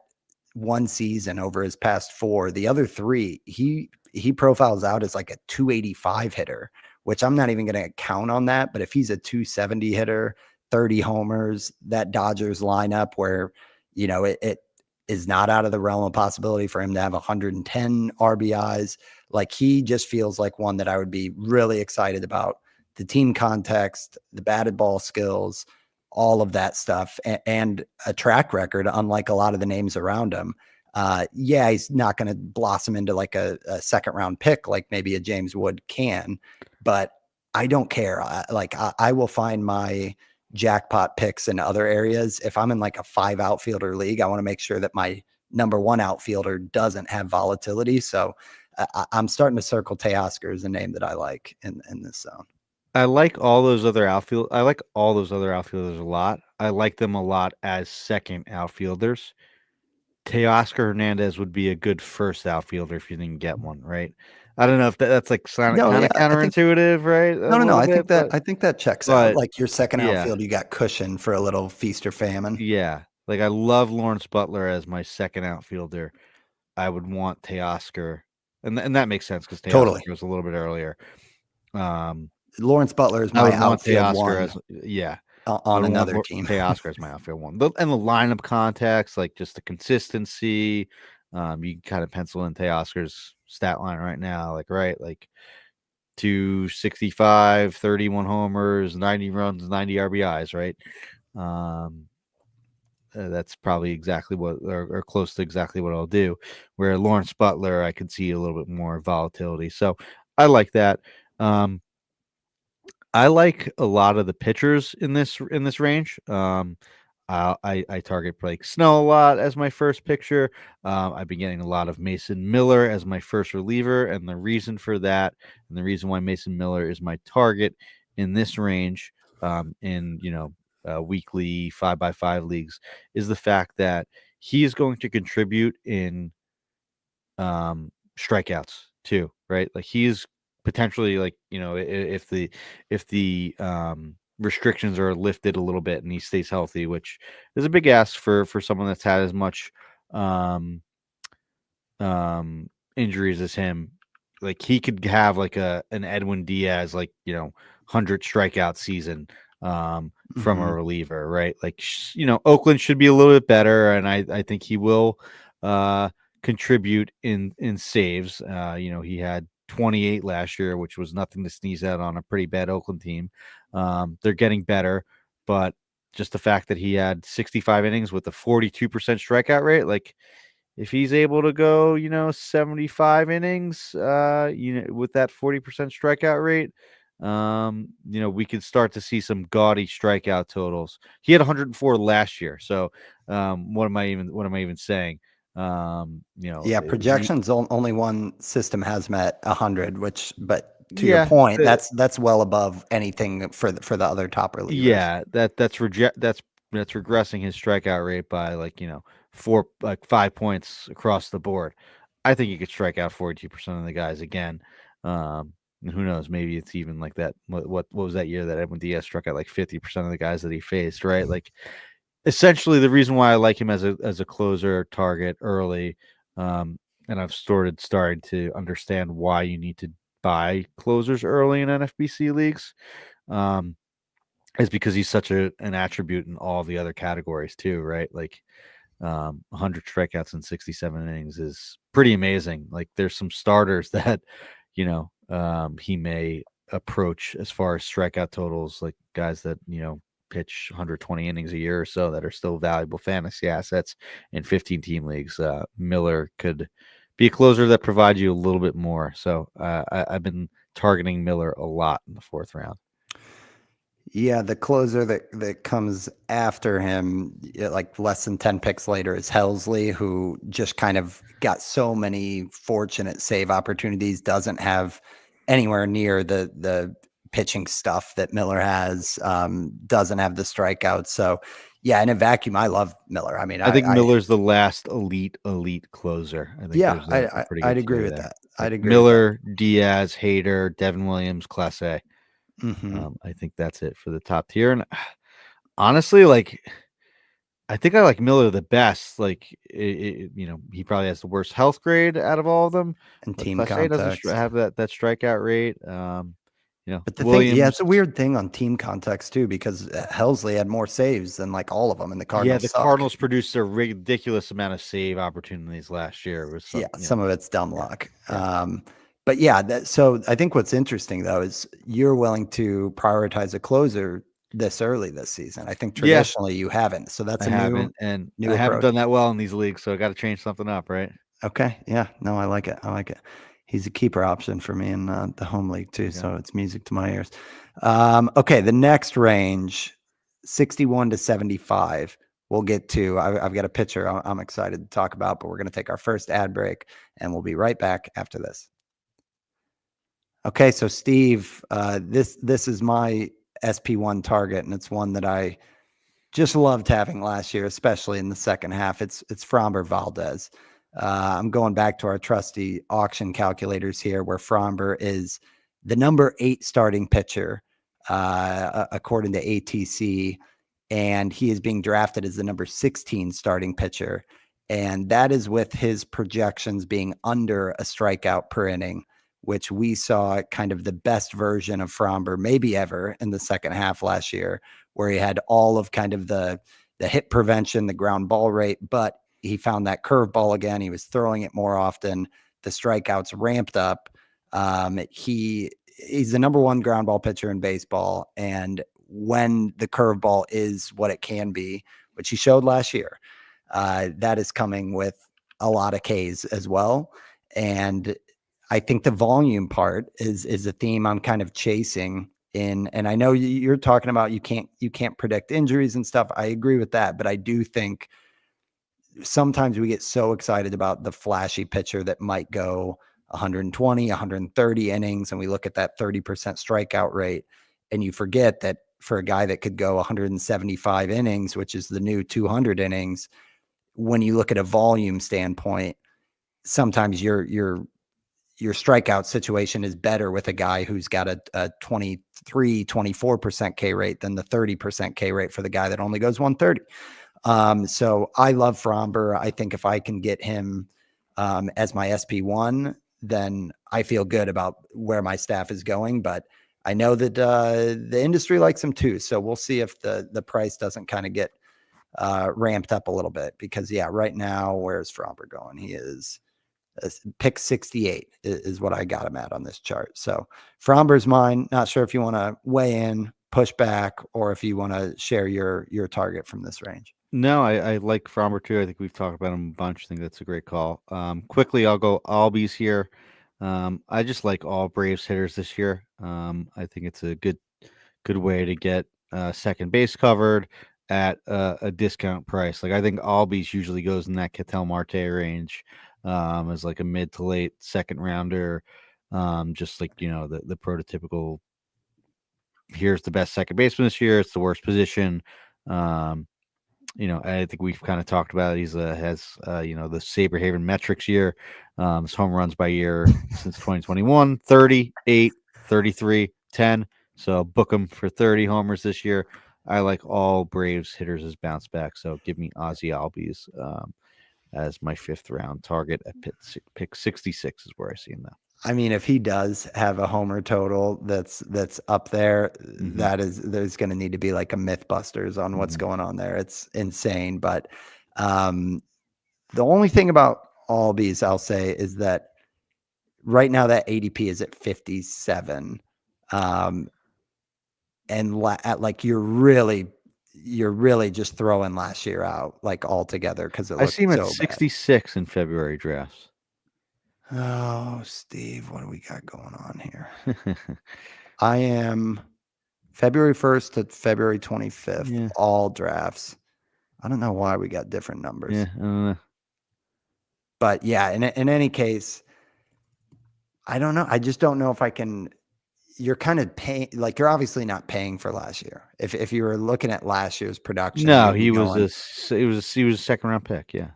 one season over his past four, the other three, he profiles out as like a 285 hitter, which I'm not even going to count on that. But if he's a 270 hitter, 30 homers, that Dodgers lineup where, it is not out of the realm of possibility for him to have 110 RBIs. Like, he just feels like one that I would be really excited about. The team context, the batted ball skills, all of that stuff, and a track record, unlike a lot of the names around him. Yeah, he's not going to blossom into like a second round pick like maybe a James Wood can, but I don't care. I will find my jackpot picks in other areas. If I'm in like a 5 outfielder league, I want to make sure that my number 1 outfielder doesn't have volatility. So I'm starting to circle Teoscar as a name that I like in this zone. I like all those other outfielders a lot. I like them a lot as second outfielders. Teoscar Hernandez would be a good first outfielder if you didn't get one, right? I don't know if that's like kind of counterintuitive, right? No. I think that checks out. Like, your second yeah. outfield, you got cushion for a little feast or famine. Yeah. Like, I love Lawrence Butler as my second outfielder. I would want Teoscar, and that makes sense because Teoscar Totally. was a little bit earlier. Lawrence Butler is my outfield one. Yeah. On another team. Teoscar is my outfield one. And the lineup context, like just the consistency. You can kind of pencil in Teoscar's stat line right now, like 265, 31 homers, 90 runs, 90 RBIs, right? That's probably exactly what, or close to exactly what I'll do. Where Lawrence Butler, I could see a little bit more volatility. So I like that. I like a lot of the pitchers in this range. I target Blake Snell a lot as my first pitcher. I've been getting a lot of Mason Miller as my first reliever, and the reason for that, and the reason why Mason Miller is my target in this range, in weekly 5x5 leagues, is the fact that he is going to contribute in strikeouts too, right? Like, he's potentially, like, if the restrictions are lifted a little bit and he stays healthy, which is a big ask for someone that's had as much injuries as him. Like, he could have like an Edwin Diaz, like, 100 strikeout season from a reliever, right? Like, Oakland should be a little bit better, and I think he will contribute in saves. He had 28 last year, which was nothing to sneeze at on a pretty bad Oakland team. They're getting better, but just the fact that he had 65 innings with a 42% strikeout rate, like, if he's able to go, 75 innings, with that 40% strikeout rate, we could start to see some gaudy strikeout totals. He had 104 last year. So, what am I even saying? Yeah, projections, only one system has met 100, but to your point, that's well above anything for the other top relievers. Yeah, that's regressing his strikeout rate by 5 points across the board. I think he could strike out 42% of the guys again. And who knows? Maybe it's even like that. What was that year that Edwin Diaz struck out like 50% of the guys that he faced? Right, like, essentially the reason why I like him as a closer target early, and I've starting to understand why you need to buy closers early in NFBC leagues, is because he's such an attribute in all the other categories too, right? Like, 100 strikeouts in 67 innings is pretty amazing. Like, there's some starters that he may approach as far as strikeout totals, like guys that pitch 120 innings a year or so that are still valuable fantasy assets in 15 team leagues. Miller could be a closer that provides you a little bit more. So I've been targeting Miller a lot in the 4th round. Yeah, the closer that comes after him, like less than 10 picks later, is Helsley, who just kind of got so many fortunate save opportunities, doesn't have anywhere near the pitching stuff that Miller has. Doesn't have the strikeouts. So, yeah, in a vacuum, I love Miller. I mean, I think Miller's the last elite closer. I think yeah, there's a pretty good I'd agree tier with there. that. Like I'd agree with that. Miller, Diaz, Hader, Devin Williams, Class A. I think that's it for the top tier. And honestly, like, I think I like Miller the best. Like, he probably has the worst health grade out of all of them, And but team Class A doesn't context. have that strikeout rate. But the thing, yeah, Williams. it's a weird thing on team context too, because Helsley had more saves than like all of them, and the Yeah, Cardinals the suck. Cardinals produced a ridiculous amount of save opportunities last year. It was Some of it's dumb yeah, luck. yeah. But yeah, so I think what's interesting though is you're willing to prioritize a closer this early this season. I think Yeah, traditionally you haven't, so that's I a haven't, and new I haven't approach. done that well in these leagues, so I got to change something up, right? Okay, yeah, no, I like it. I like it. He's a keeper option for me in the home league too, Okay. so it's music to my ears. Okay, the next range, 61 to 75. We'll get to. I've got a pitcher I'm excited to talk about, but we're going to take our first ad break, and we'll be right back after this. Okay, so Steve, this is my SP1 target, and it's one that I just loved having last year, especially in the second half. It's Framber Valdez. I'm going back to our trusty auction calculators here, where Framber is the number 8 starting pitcher, according to ATC, and he is being drafted as the number 16 starting pitcher. And that is with his projections being under a strikeout per inning, which we saw kind of the best version of Framber maybe ever in the second half last year, where he had all of kind of the hit prevention, the ground ball rate, but he found that curveball again. He was throwing it more often. The strikeouts ramped up. He's the number 1 ground ball pitcher in baseball, and when the curveball is what it can be, which he showed last year, that is coming with a lot of Ks as well. And I think the volume part is a theme I'm kind of chasing in. And I know you're talking about you can't predict injuries and stuff. I agree with that, but I do think sometimes we get so excited about the flashy pitcher that might go 120, 130 innings, and we look at that 30% strikeout rate, and you forget that for a guy that could go 175 innings, which is the new 200 innings, when you look at a volume standpoint, sometimes your strikeout situation is better with a guy who's got a 23, 24% K rate than the 30% K rate for the guy that only goes 130. So I love Framber. I think if I can get him as my SP1, then I feel good about where my staff is going. But I know that the industry likes him too. So we'll see if the price doesn't kind of get ramped up a little bit, because yeah, right now, where's Framber going? He is pick 68 is what I got him at on this chart. So Framber's mine. Not sure if you want to weigh in, push back, or if you want to share your target from this range. No, I like Framber too. I think we've talked about him a bunch. I think that's a great call. Quickly, I'll go Albies here. I just like all Braves hitters this year. I think it's a good way to get second base covered at a discount price. Like, I think Albies usually goes in that Ketel Marte range, as like a mid to late second rounder. Just like, the prototypical, here's the best second baseman this year. It's the worst position. I think we've kind of talked about it. He's has the Saberhaven metrics year. His home runs by year since 2021, 38, 33, 10. So book him for 30 homers this year. I like all Braves hitters as bounce back. So give me Ozzy Albies as my 5th round target at pick 66 is where I see him now. I mean, if he does have a homer total that's up there, there's going to need to be like a Mythbusters on what's going on there. It's insane. But the only thing about Albies I'll say is that right now that ADP is at 57. And like you're really just throwing last year out like altogether because it I see looked him at so bad. 66 in February drafts. Oh, Steve, what do we got going on here? I am February 1st to February 25th, all drafts. I don't know why we got different numbers. Yeah, I don't know. But yeah, in any case, I don't know. I just don't know if I can. you're kind of paying, like you're obviously not paying for last year. If you were looking at last year's production, No, you'd be going, he was a second round pick. Yeah.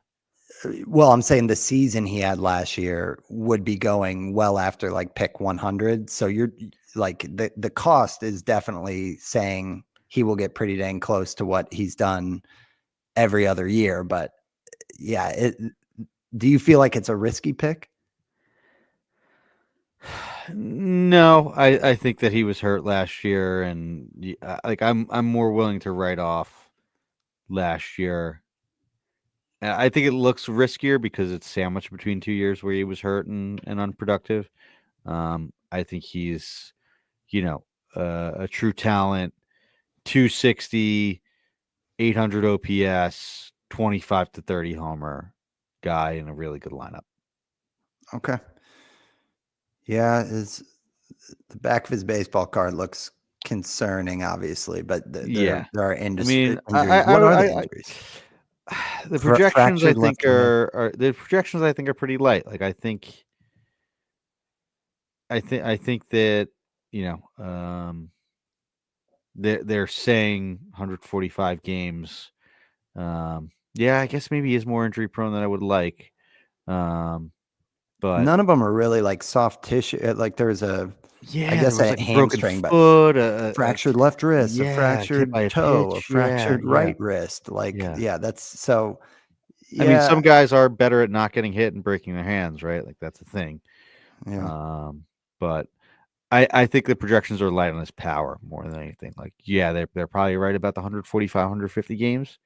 well, I'm saying the season he had last year would be going well after like pick 100. So you're like the cost is definitely saying he will get pretty dang close to what he's done every other year. But yeah, do you feel like it's a risky pick? No, I think that he was hurt last year, and like I'm more willing to write off last year. I think it looks riskier because it's sandwiched between 2 years where he was hurt and unproductive. I think he's, you know, a true talent, 260, 800 OPS, 25 to 30 homer guy in a really good lineup. Okay. Yeah, the back of his baseball card looks concerning, obviously, but Yeah. there are I mean, injuries. What are the I injuries? the projections I Fractured think left hand. are the projections I think are pretty light. Like I think that, you know, they're saying 145 games. Yeah, I guess maybe he is more injury prone than I would like. But None of them are really like soft tissue. Like there's I yeah, there guess was a like a broken hamstring, but foot, fractured left wrist, a hit by fractured a toe, a pitch. Yeah, fractured yeah, right wrist. Like, yeah. yeah, that's so, I mean, yeah, some guys are better at not getting hit and breaking their hands, right? Like that's a thing. yeah. But I think the projections are light on his power more than anything. Like, yeah, they're probably right about the 145, 150 games.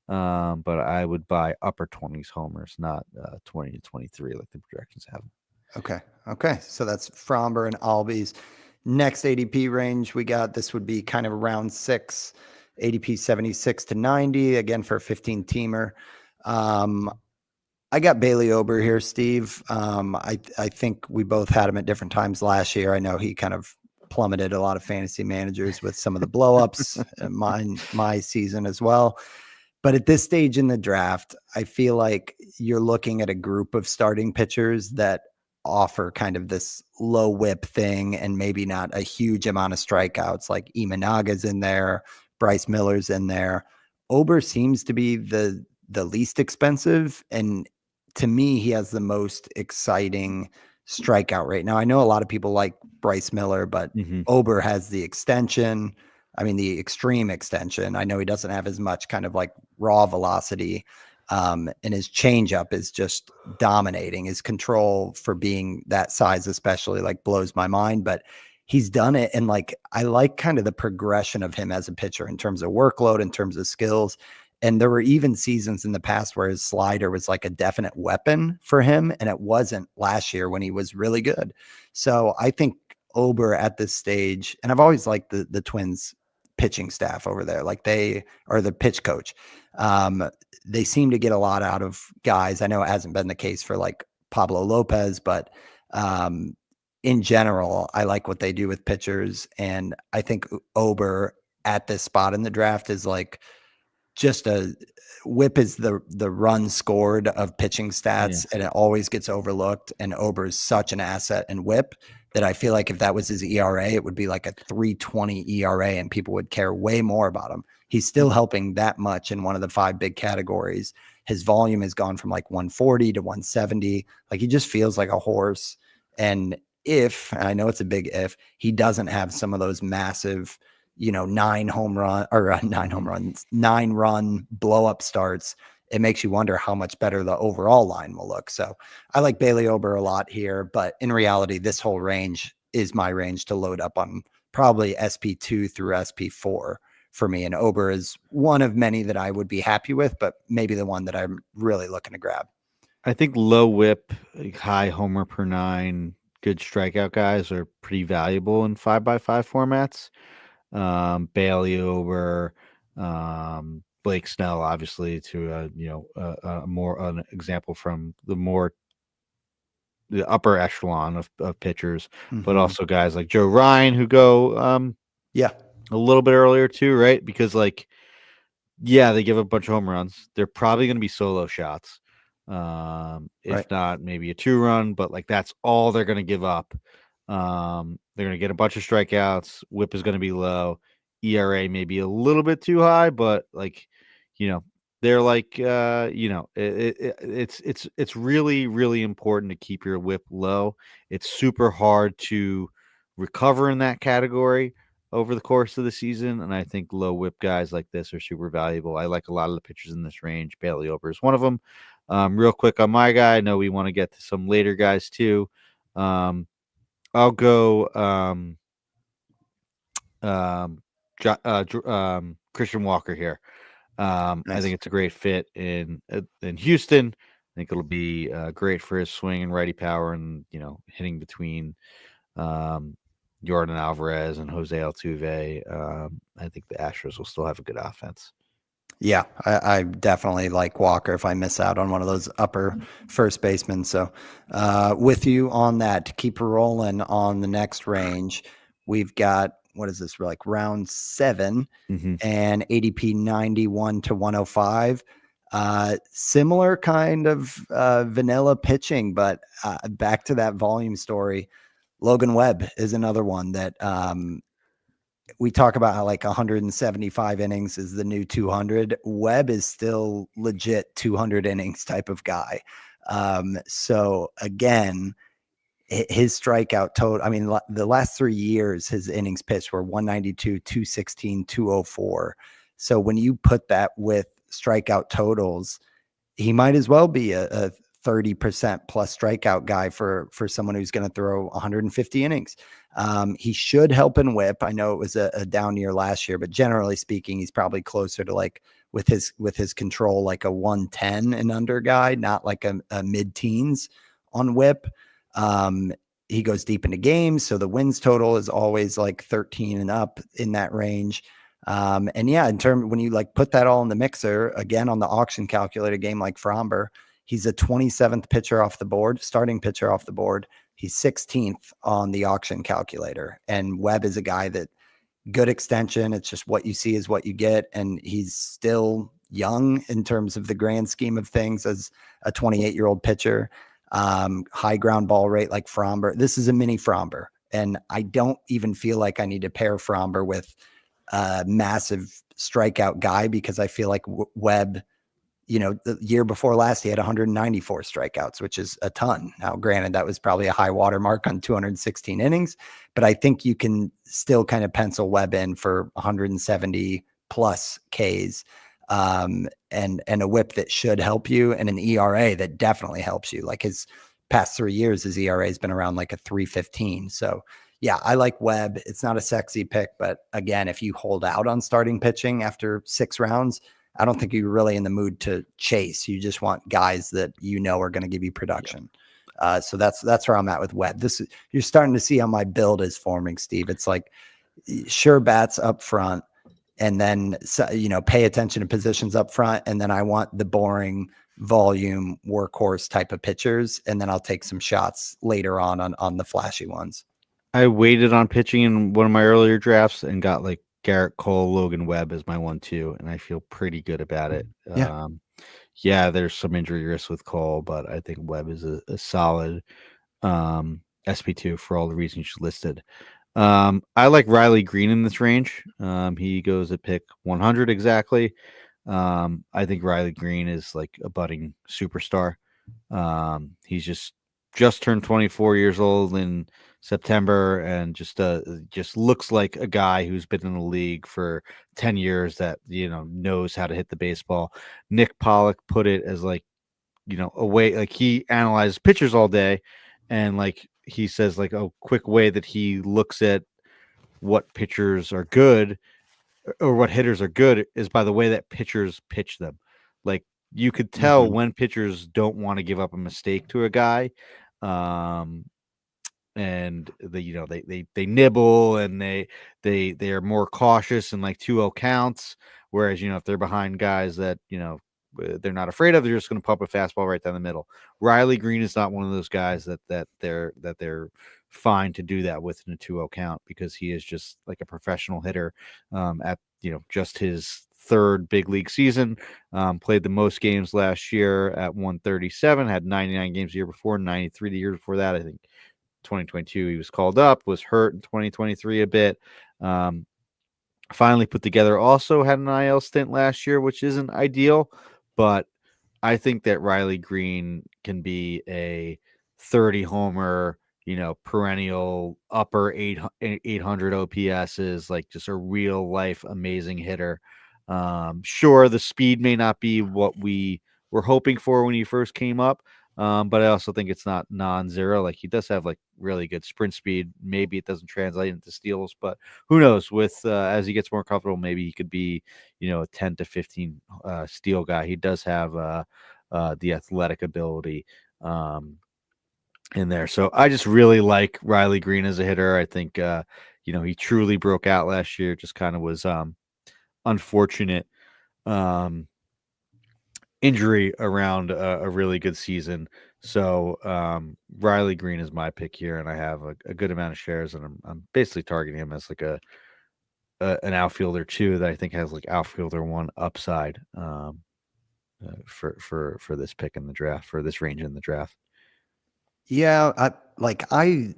But I would buy upper 20s homers, not 20 to 23 like the projections have. Okay. Okay. So that's Fromber and Albies. Next ADP range we got, this would be kind of round six, ADP 76 to 90, again for a 15 teamer. I got Bailey Ober here, Steve. I think we both had him at different times last year. I know he kind of plummeted a lot of fantasy managers with some of the blowups, my season as well. But at this stage in the draft, I feel like you're looking at a group of starting pitchers that offer kind of this low whip thing and maybe not a huge amount of strikeouts. Like Imanaga's in there, Bryce Miller's in there. Ober seems to be the least expensive, and to me, he has the most exciting strikeout rate. Now, I know a lot of people like Bryce Miller, but Mm-hmm. Ober has the extension. I mean, the extreme extension. I know he doesn't have as much kind of like raw velocity. And his changeup is just dominating. His control for being that size, especially, like blows my mind. But he's done it. And like, I like kind of the progression of him as a pitcher in terms of workload, in terms of skills. And there were even seasons in the past where his slider was like a definite weapon for him. And it wasn't last year when he was really good. So I think Ober at this stage, and I've always liked the Twins pitching staff over there. Like they are the pitch coach. They seem to get a lot out of guys. I know it hasn't been the case for like Pablo Lopez, but in general, I like what they do with pitchers. And I think Ober at this spot in the draft is like just a whip is the run scored of pitching stats, Yeah. and it always gets overlooked. And Ober is such an asset in whip that I feel like if that was his ERA, it would be like a 3.20 ERA and people would care way more about him. He's still helping that much in one of the five big categories. His volume has gone from like 140 to 170. Like he just feels like a horse. And and I know it's a big if, he doesn't have some of those massive, 9 home run or 9 home runs, 9-run blow up starts, it makes you wonder how much better the overall line will look. So I like Bailey Ober a lot here, but in reality, this whole range is my range to load up on probably SP2 through SP4 for me. And Ober is one of many that I would be happy with, but maybe the one that I'm really looking to grab. I think low whip, like high homer per nine, good strikeout guys are pretty valuable in 5x5 formats. Bailey Ober, Blake Snell, obviously, to more an example from the upper echelon of pitchers, but also guys like Joe Ryan who go Yeah. a little bit earlier too, right? Because like, yeah, they give a bunch of home runs. They're probably going to be solo shots. If Right. not maybe a 2-run, but like that's all they're going to give up. They're going to get a bunch of strikeouts. WHIP is going to be low. ERA may be a little bit too high, but like, you know, they're like, it's really really important to keep your WHIP low. It's super hard to recover in that category over the course of the season, and I think low WHIP guys like this are super valuable. I like a lot of the pitchers in this range. Bailey Ober is one of them. Real quick on my guy, I know we want to get to some later guys too. I'll go um, Christian Walker here. I think Nice. it's a great fit in Houston. I think it'll be great for his swing and righty power, and hitting between um, Jordan Alvarez and Jose Altuve. I think the Astros will still have a good offense. Yeah, I definitely like Walker if I miss out on one of those upper first basemen. So, with you on that, to keep rolling on the next range, we've got, what is this? We're like round 7 Mm-hmm. and ADP 91 to 105. Similar kind of vanilla pitching, but back to that volume story. Logan Webb is another one that we talk about how like 175 innings is the new 200. Webb is still legit 200 innings type of guy. So again, his strikeout total, I mean, the last 3 years, his innings pitched were 192, 216, 204. So when you put that with strikeout totals, he might as well be a 30% plus strikeout guy for someone who's going to throw 150 innings. He should help in WHIP. I know it was a down year last year, but generally speaking, he's probably closer to like with his control, like a 110 and under guy, not like a mid teens on WHIP. He goes deep into games, so the wins total is always like 13 and up in that range. And yeah, in terms when you like put that all in the mixer again on the auction calculator game like Fromber, he's a 27th pitcher off the board, starting pitcher off the board. He's 16th on the auction calculator. And Webb is a guy that good extension. It's just what you see is what you get. And he's still young in terms of the grand scheme of things as a 28-year-old pitcher. High ground ball rate like Fromber. This is a mini Fromber. And I don't even feel like I need to pair Fromber with massive strikeout guy because I feel like Webb, the year before last, he had 194 strikeouts, which is a ton. Now, granted, that was probably a high water mark on 216 innings, but I think you can still kind of pencil Webb in for 170 plus Ks, and a WHIP that should help you, and an ERA that definitely helps you. Like his past 3 years, his ERA has been around like a 3.15. So yeah, I like Webb. It's not a sexy pick, but again, if you hold out on starting pitching after 6 rounds, I don't think you're really in the mood to chase. You just want guys that are going to give you production. So that's where I'm at with Webb. You're starting to see how my build is forming, Steve. It's like sure bats up front, and then pay attention to positions up front, and then I want the boring volume workhorse type of pitchers, and then I'll take some shots later on the flashy ones. I waited on pitching in one of my earlier drafts and got like Garrett Cole, Logan Webb as my 1-2, and I feel pretty good about it. Yeah. Yeah, there's some injury risk with Cole, but I think Webb is a solid SP2 for all the reasons you listed. I like Riley Green in this range. He goes at pick 100 exactly. I think Riley Green is like a budding superstar. He's just turned 24 years old in September, and just looks like a guy who's been in the league for 10 years that knows how to hit the baseball. Nick Pollock put it as like a way, like he analyzes pitchers all day, and like he says like a quick way that he looks at what pitchers are good or what hitters are good is by the way that pitchers pitch them. Like you could tell when pitchers don't want to give up a mistake to a guy. And they nibble, and they are more cautious in like 2-0 counts, whereas if they're behind guys that they're not afraid of, they're just going to pump a fastball right down the middle. Riley Green is not one of those guys that they're fine to do that with in a 2-0 count, because he is just like a professional hitter at just his third big league season. Played the most games last year at 137, had 99 games the year before, 93 the year before that. I think 2022 he was called up, was hurt in 2023 a bit. Finally put together. Also had an IL stint last year, which isn't ideal, but I think that Riley Green can be a 30 homer, perennial upper 800 OPS is like just a real life amazing hitter. Sure, the speed may not be what we were hoping for when he first came up, but I also think it's not non-zero. Like he does have like really good sprint speed. Maybe it doesn't translate into steals, but who knows? With as he gets more comfortable, maybe he could be, a 10 to 15 steal guy. He does have the athletic ability in there. So I just really like Riley Green as a hitter. I think he truly broke out last year. Just kind of was unfortunate injury around a really good season. So Riley Green is my pick here, and I have a good amount of shares, and I'm basically targeting him as like an outfielder too that I think has like outfielder one upside for this pick in the draft, for this range in the draft. Yeah, I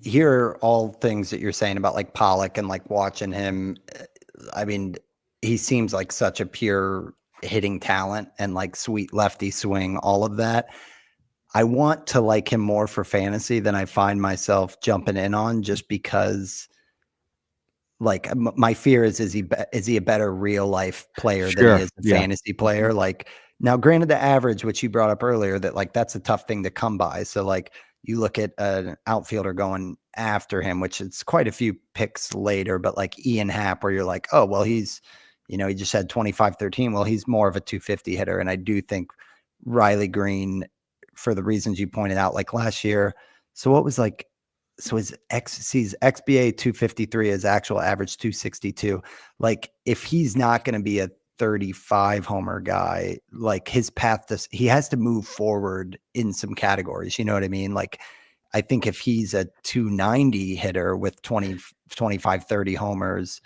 hear all things that you're saying about like Pollock and like watching him. I mean, he seems like such a pure hitting talent and like sweet lefty swing, all of that. I want to like him more for fantasy than I find myself jumping in on, just because like my fear is he a better real life player than he Sure. is a Yeah. fantasy player? Like now, granted, the average, which you brought up earlier, that like that's a tough thing to come by. So like you look at an outfielder going after him, which it's quite a few picks later, but like Ian Happ, where you're like, oh well, he's he just had 25-13. Well, he's more of a 250 hitter, and I do think Riley Green, for the reasons you pointed out, like last year. So what was like so his XBA 253, his actual average 262. Like if he's not going to be a 35 homer guy, like his path he has to move forward in some categories. You know what I mean? Like I think if he's a 290 hitter with 20, 25, 30 homers,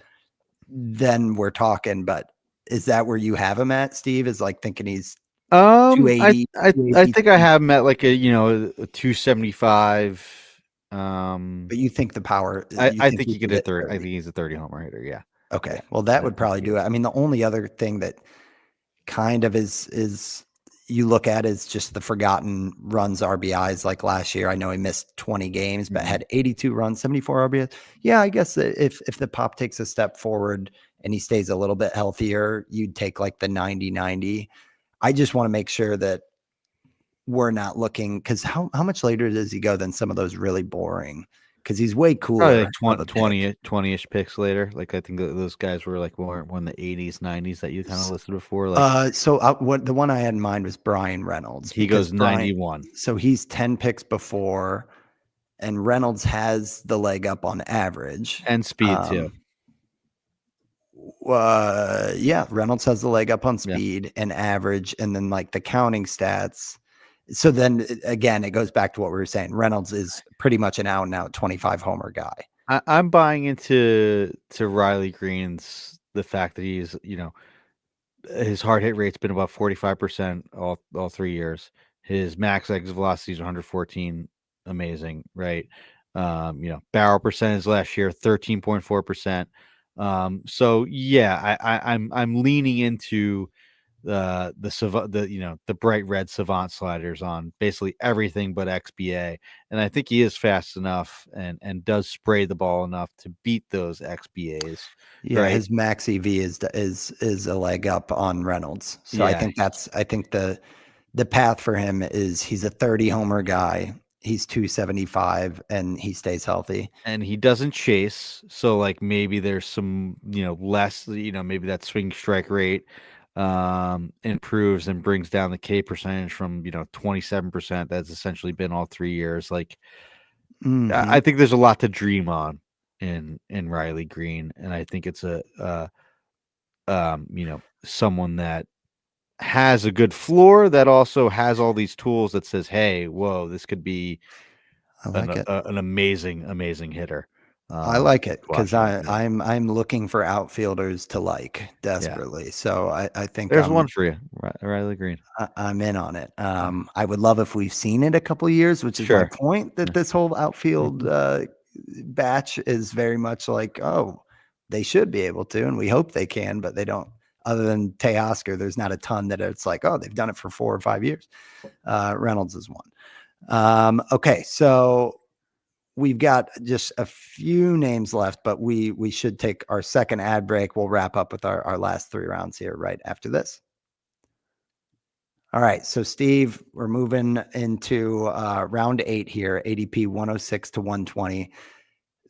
then we're talking. But is that where you have him at, Steve? Is like thinking he's I 280, I think I have him at like a 275. but you think the power, you I think think he he could could hit hit 30. I 30. think he's a 30 homer hitter. Yeah. Okay. Yeah. Well, that I would think probably he do is. it. I mean, the only other thing that kind of is you look at is just the forgotten runs RBIs like last year. I know he missed 20 games, but had 82 runs, 74 RBIs. Yeah, I guess if the pop takes a step forward and he stays a little bit healthier, you'd take like the 90-90. I just want to make sure that we're not looking, because how much later does he go than some of those really boring? Because he's way Probably cooler like of a pick. 20-ish picks later. Like I think those guys were like more in the 80s, 90s that you kind of listed before. Like So what the one I had in mind was Brian Reynolds, he because goes Brian, 91 so he's 10 picks before, and Reynolds has the leg up on average. and speed too. Yeah, Reynolds has the leg up on Yeah. speed and average, and then like the counting stats. So then again, it goes back to what we were saying. Reynolds is pretty much an out and out 25 homer guy. I'm buying into Riley Green's the fact that he's his hard hit rate's been about 45% all 3 years. His max exit velocity is 114, amazing, right? Barrel percentage last year 13.4%. So yeah, I'm leaning into the bright red savant sliders on basically everything but XBA, and I think he is fast enough and does spray the ball enough to beat those XBAs, Yeah, right? his max EV is a leg up on Reynolds. So Yeah, I think the path for him is he's a 30 homer guy. He's 275 and he stays healthy. and he doesn't chase, so like maybe there's some less, maybe that swing strike rate improves and brings down the K percentage from 27% that's essentially been all 3 years. Like I Hmm. think there's a lot to dream on in Riley Green, and I think it's someone that has a good floor that also has all these tools that says, hey, whoa, this could be I like it. an amazing hitter. I like To it because watch out for. I'm looking for outfielders to like Yeah, desperately. So I think there's one for you. Riley Green. I'm in on it. I would love if we've seen it a couple years, which is my Sure. point, that this whole outfield batch is very much like, oh, they should be able to, and we hope they can, but they don't. Other than Teoscar, there's not a ton that it's like, oh, they've done it for 4 or 5 years. Reynolds is one. Okay, so we've got just a few names left, but we should take our second ad break. We'll wrap up with our last 3 rounds here right after this. All right, so Steve, we're moving into round 8 here, ADP 106 to 120.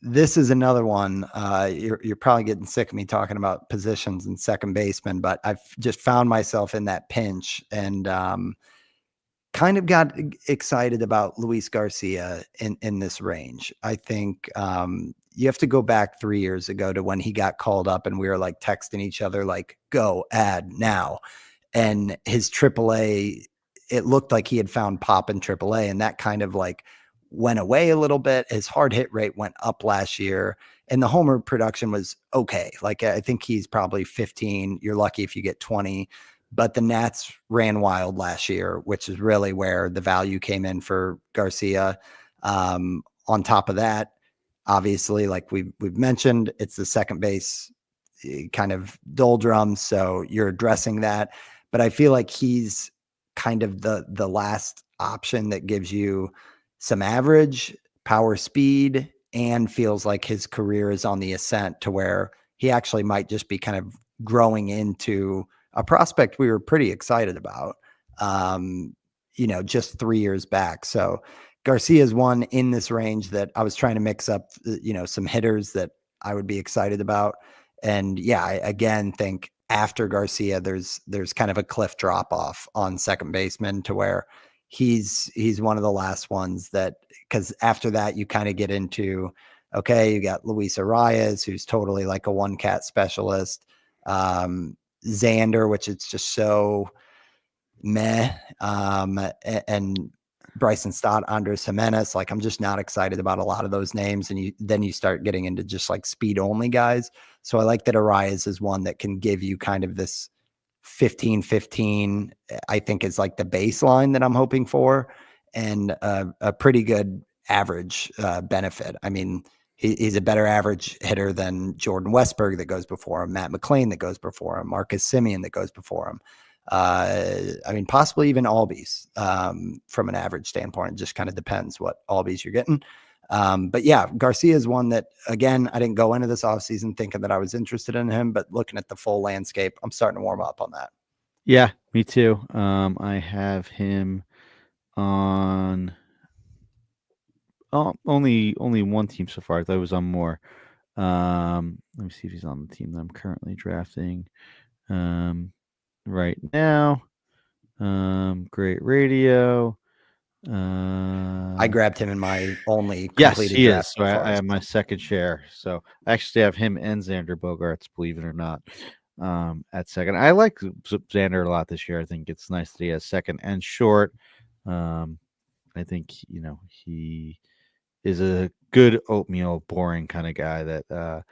This is another one. You're probably getting sick of me talking about positions and second baseman, but I've just found myself in that pinch and kind of got excited about Luis Garcia in this range. I think you have to go back 3 years ago to when he got called up and we were like texting each other like, go add now. And his AAA, it looked like he had found pop in AAA, and that kind of like went away a little bit. His hard hit rate went up last year, and the homer production was okay. Like I think he's probably 15. You're lucky if you get 20. But the Nats ran wild last year, which is really where the value came in for Garcia. On top of that, obviously, like we've mentioned, it's the second base kind of doldrums, so you're addressing that. But I feel like he's kind of the last option that gives you some average power, speed, and feels like his career is on the ascent to where he actually might just be kind of growing into a prospect we were pretty excited about, just 3 years back. So Garcia is one in this range that I was trying to mix up, some hitters that I would be excited about. And yeah, I again think after Garcia, there's kind of a cliff drop off on second baseman to where he's one of the last ones that, because after that you kind of get into, okay, you got Luis Arias, who's totally like a one cat specialist. Xander, which it's just so meh. And Bryson Stott, Andres Jimenez. Like I'm just not excited about a lot of those names. And then you start getting into just like speed only guys. So I like that Arias is one that can give you kind of this 15-15, I think is like the baseline that I'm hoping for, and a pretty good average benefit. I mean, he's a better average hitter than Jordan Westberg that goes before him, Matt McLean that goes before him, Marcus Semien that goes before him. I mean, possibly even Albies from an average standpoint. It just kind of depends what Albies you're getting. But yeah, Garcia is one that, again, I didn't go into this offseason thinking that I was interested in him, but looking at the full landscape, I'm starting to warm up on that. Yeah, me too. I have him on only one team so far. I thought it was on more. Let me see if he's on the team that I'm currently drafting right now. Great radio. I grabbed him in my only Yes, completed he draft is. so So far. I have my second share. So I actually have him and Xander Bogaerts, believe it or not, at second. I like Xander a lot this year. I think it's nice that he has second and short. I think he is a good oatmeal, boring kind of guy that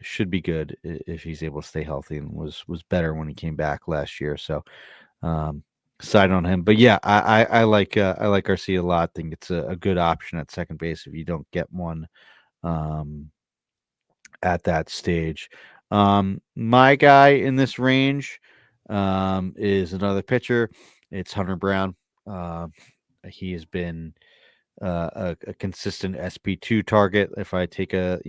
should be good if he's able to stay healthy, and was better when he came back last year. So side on him. But yeah, I like Garcia a lot. I think it's a good option at second base if you don't get one at that stage. My guy in this range is another pitcher. It's Hunter Brown. He has been a consistent SP2 target. If I take a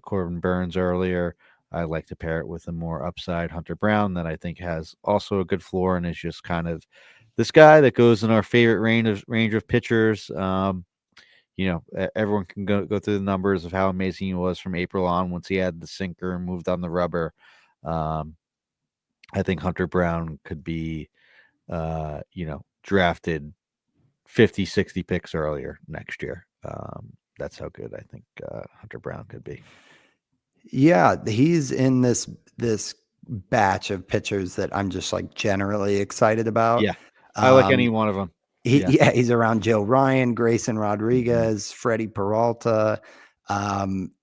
Corbin Burns earlier, I like to pair it with a more upside Hunter Brown that I think has also a good floor and is just kind of this guy that goes in our favorite range of pitchers. Everyone can go through the numbers of how amazing he was from April on once he had the sinker and moved on the rubber. I think Hunter Brown could be, drafted 50, 60 picks earlier next year. That's how good I think Hunter Brown could be. Yeah, he's in this batch of pitchers that I'm just like generally excited about. Yeah, I like any one of them. He's around Joe Ryan, Grayson Mm-hmm. Rodriguez, Freddie Peralta.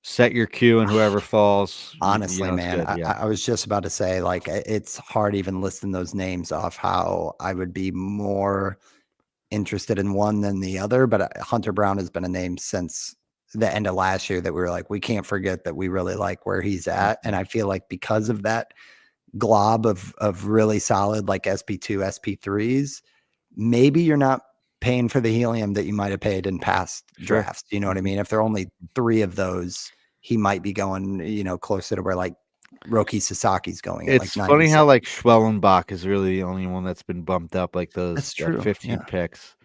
Set your cue, and whoever falls, Honestly, it's man, good. Yeah. I was just about to say, like, it's hard even listing those names off how I would be more interested in one than the other. But Hunter Brown has been a name since the end of last year that we were like, we can't forget that we really like where he's at. And Mhm. I feel like because of that glob of really solid like SP2, SP3s, maybe you're not paying for the helium that you might have paid in past Sure. drafts. You know what I Mhm. mean? If there are only 3 of those, he might be going, closer to where like Roki Sasaki's going at like It's funny how 97. like Schwellenbach is really the only one that's been bumped up like That's that true. 15 Yeah. picks.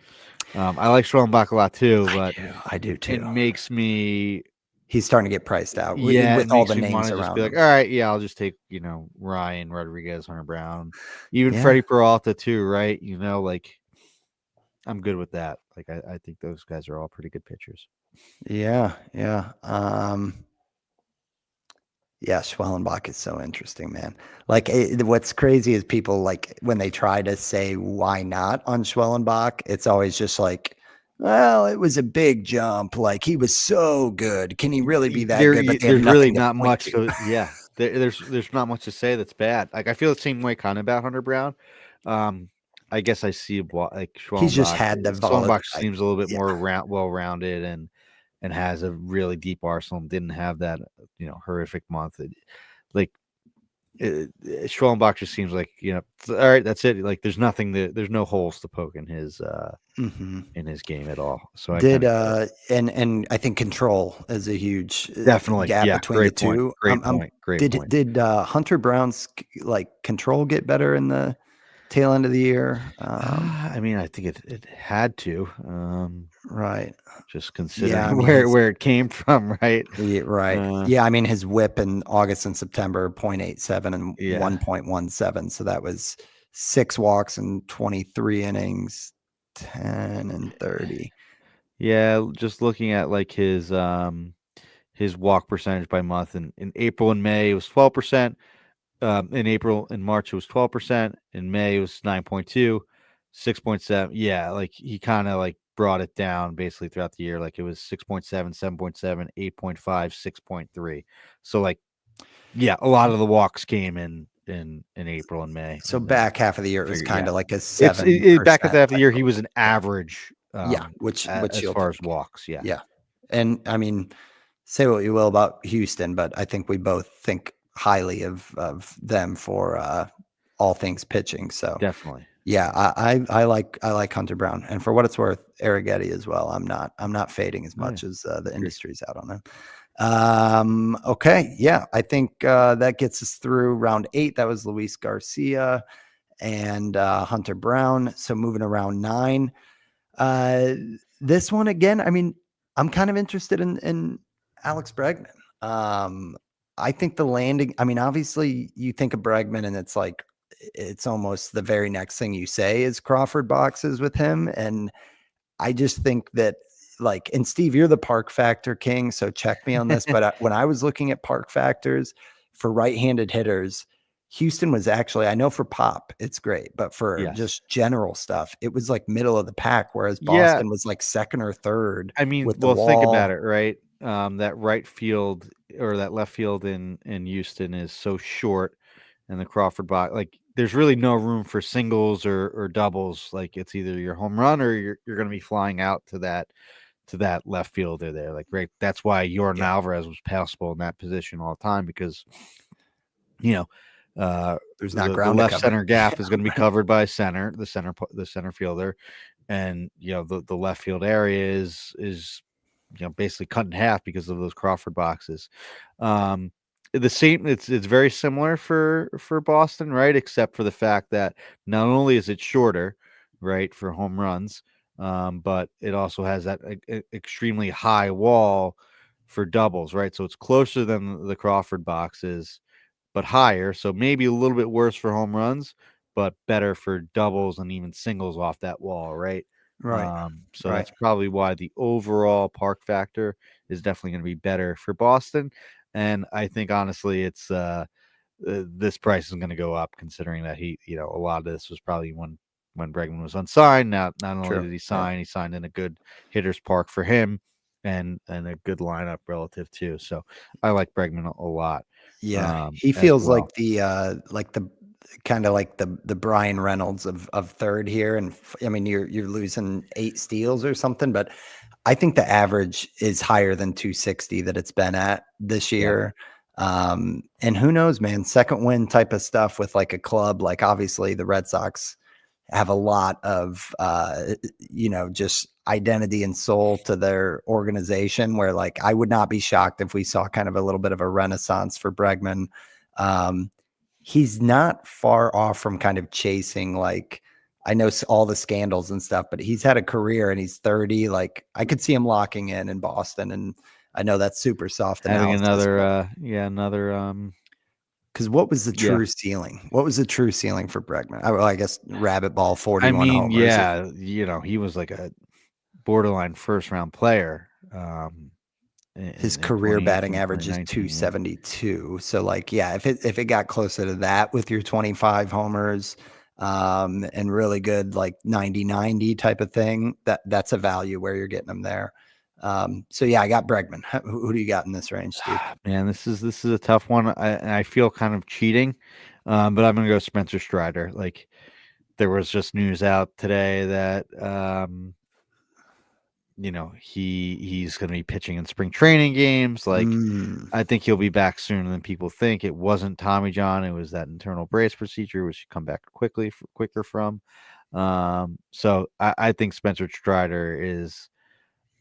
I like Schwellenbach a lot too, I but do. I do it too. makes me He's starting to get priced out yeah, with it all makes the me want names to just be around like, them. all right, yeah, I'll just take, Ryan Rodriguez, Hunter Brown, even Yeah. Freddie Peralta too, right? Like I'm good with that. Like I think those guys are all pretty good pitchers. Yeah. Yeah. Yeah, Schwellenbach is so interesting, man. Like, what's crazy is people like when they try to say why not on Schwellenbach, it's always just like, well, it was a big jump. Like he was so good. Can he really be that good? But they have There's really nothing to not point much to. to yeah. There's not much to say that's bad. Like I feel the same way kind of about Hunter Brown. Um, I guess I see like He's just Schwellenbach. had the Schwellenbach like, seems a little bit yeah. more well rounded and has a really deep arsenal. Didn't have that horrific month. Like Schwellenbach just seems like all right. That's it. Like there's no holes to poke Hmm. in his game at all. So I Did kind of get it. and I think control is a huge Definitely, gap yeah. between the Great point. two. Great point. Great point. Did Hunter Brown's like control get better in the tail end of the year? I mean, I think it had to, Right. just Yeah, I considering mean his where it came from, right? yeah, right. Uh, Yeah, I mean his whip in August and September 0.87 and yeah, 1.17. So that was 6 walks and 23 innings, 10 and 30. yeah. Just looking at like his walk percentage by month, in April and May it was 12%. In April and March it was 12%. In May it was 9.2, 6.7. Yeah, like he kind of like brought it down basically throughout the year. Like it was 6.7, 7.7, 8.5, 6.3. So like yeah, a lot of the walks came in April and May, So and then back half of the year it was figure kind yeah. of like a Back at 7% the half of the type year, he was growth. an average, Yeah, which as you'll far as take. walks, yeah. Yeah. And I mean, say what you will about Houston, but I think we both think highly of them for all things pitching. So Definitely. yeah, I like Hunter Brown, and for what it's worth, Arrighetti as well. I'm not fading as Oh, yeah. much as the Agree. industry's out on him. Okay, yeah, I think that gets us through round 8. That was Luis Garcia and Hunter Brown. So moving around 9. Uh, this one again, I mean, I'm kind of interested in Alex Bregman. I think the landing, I mean, obviously you think of Bregman and it's like it's almost the very next thing you say is Crawford boxes with him. And I just think that like, and Steve, you're the park factor king, so check me on this. But when I was looking at park factors for right-handed hitters, Houston was actually, I know for pop, it's great, but for Yes. just general stuff, it was like middle of the pack, whereas Yeah, Boston was like second or third I mean, with the well, think about wall. it, right? That right field or that left field in Houston is so short, and the Crawford box, like, there's really no room for singles or doubles. Like, it's either your home run or you're gonna be flying out to that left fielder there. Like, right, that's why Jordan Yeah, Alvarez was passable in that position all the time because you know, there's not the ground to left cover. center gap is going to be covered by the center fielder, and the left field area is basically cut in half because of those Crawford boxes. Um, the same, it's very similar for Boston, right? Except for the fact that not only is it shorter, right, for home runs, but it also has that extremely high wall for doubles, right? So it's closer than the Crawford boxes but higher. So maybe a little bit worse for home runs, but better for doubles and even singles off that wall, right? Right, So right. that's probably why the overall park factor is definitely going to be better for Boston. And I think honestly, it's this price is going to go up considering that a lot of this was probably when Bregman was unsigned. Now, not only True. did he Yeah. sign, he signed in a good hitter's park for him. and a good lineup relative too. So I like Bregman a lot. Yeah, he As feels well. like the kind of like the Brian Reynolds of third here, and I mean you're losing 8 steals or something, but I think the average is higher than 260 that it's been at this Yeah. year. And who knows, man, second win type of stuff with like a club, like obviously the Red Sox have a lot of just identity and soul to their organization, where like I would not be shocked if we saw kind of a little bit of a renaissance for Bregman. um, he's not far off from kind of chasing, like, I know all the scandals and stuff, but he's had a career and he's 30. Like I could see him locking in Boston, and I know that's super soft Having analysis, but another because what was the yeah. true ceiling? What was the true ceiling for Bregman? I guess rabbit ball, I 41 mean, homers. yeah, he was like a borderline first round player His in career batting 2018, average is 2019. Yeah. 272. So like, yeah, if it got closer to that with your 25 homers, and really good like 90-90 type of thing, that's a value where you're getting them there. So yeah, I got Bregman. Who do you got in this range, Steve? Man, this is a tough one. I feel kind of cheating, but I'm gonna go Spencer Strider. Like there was just news out today that he's going to be pitching in spring training games. Like, Mm, I think he'll be back sooner than people think. It wasn't Tommy John; it was that internal brace procedure, which you come back quicker from. So I think Spencer Strider is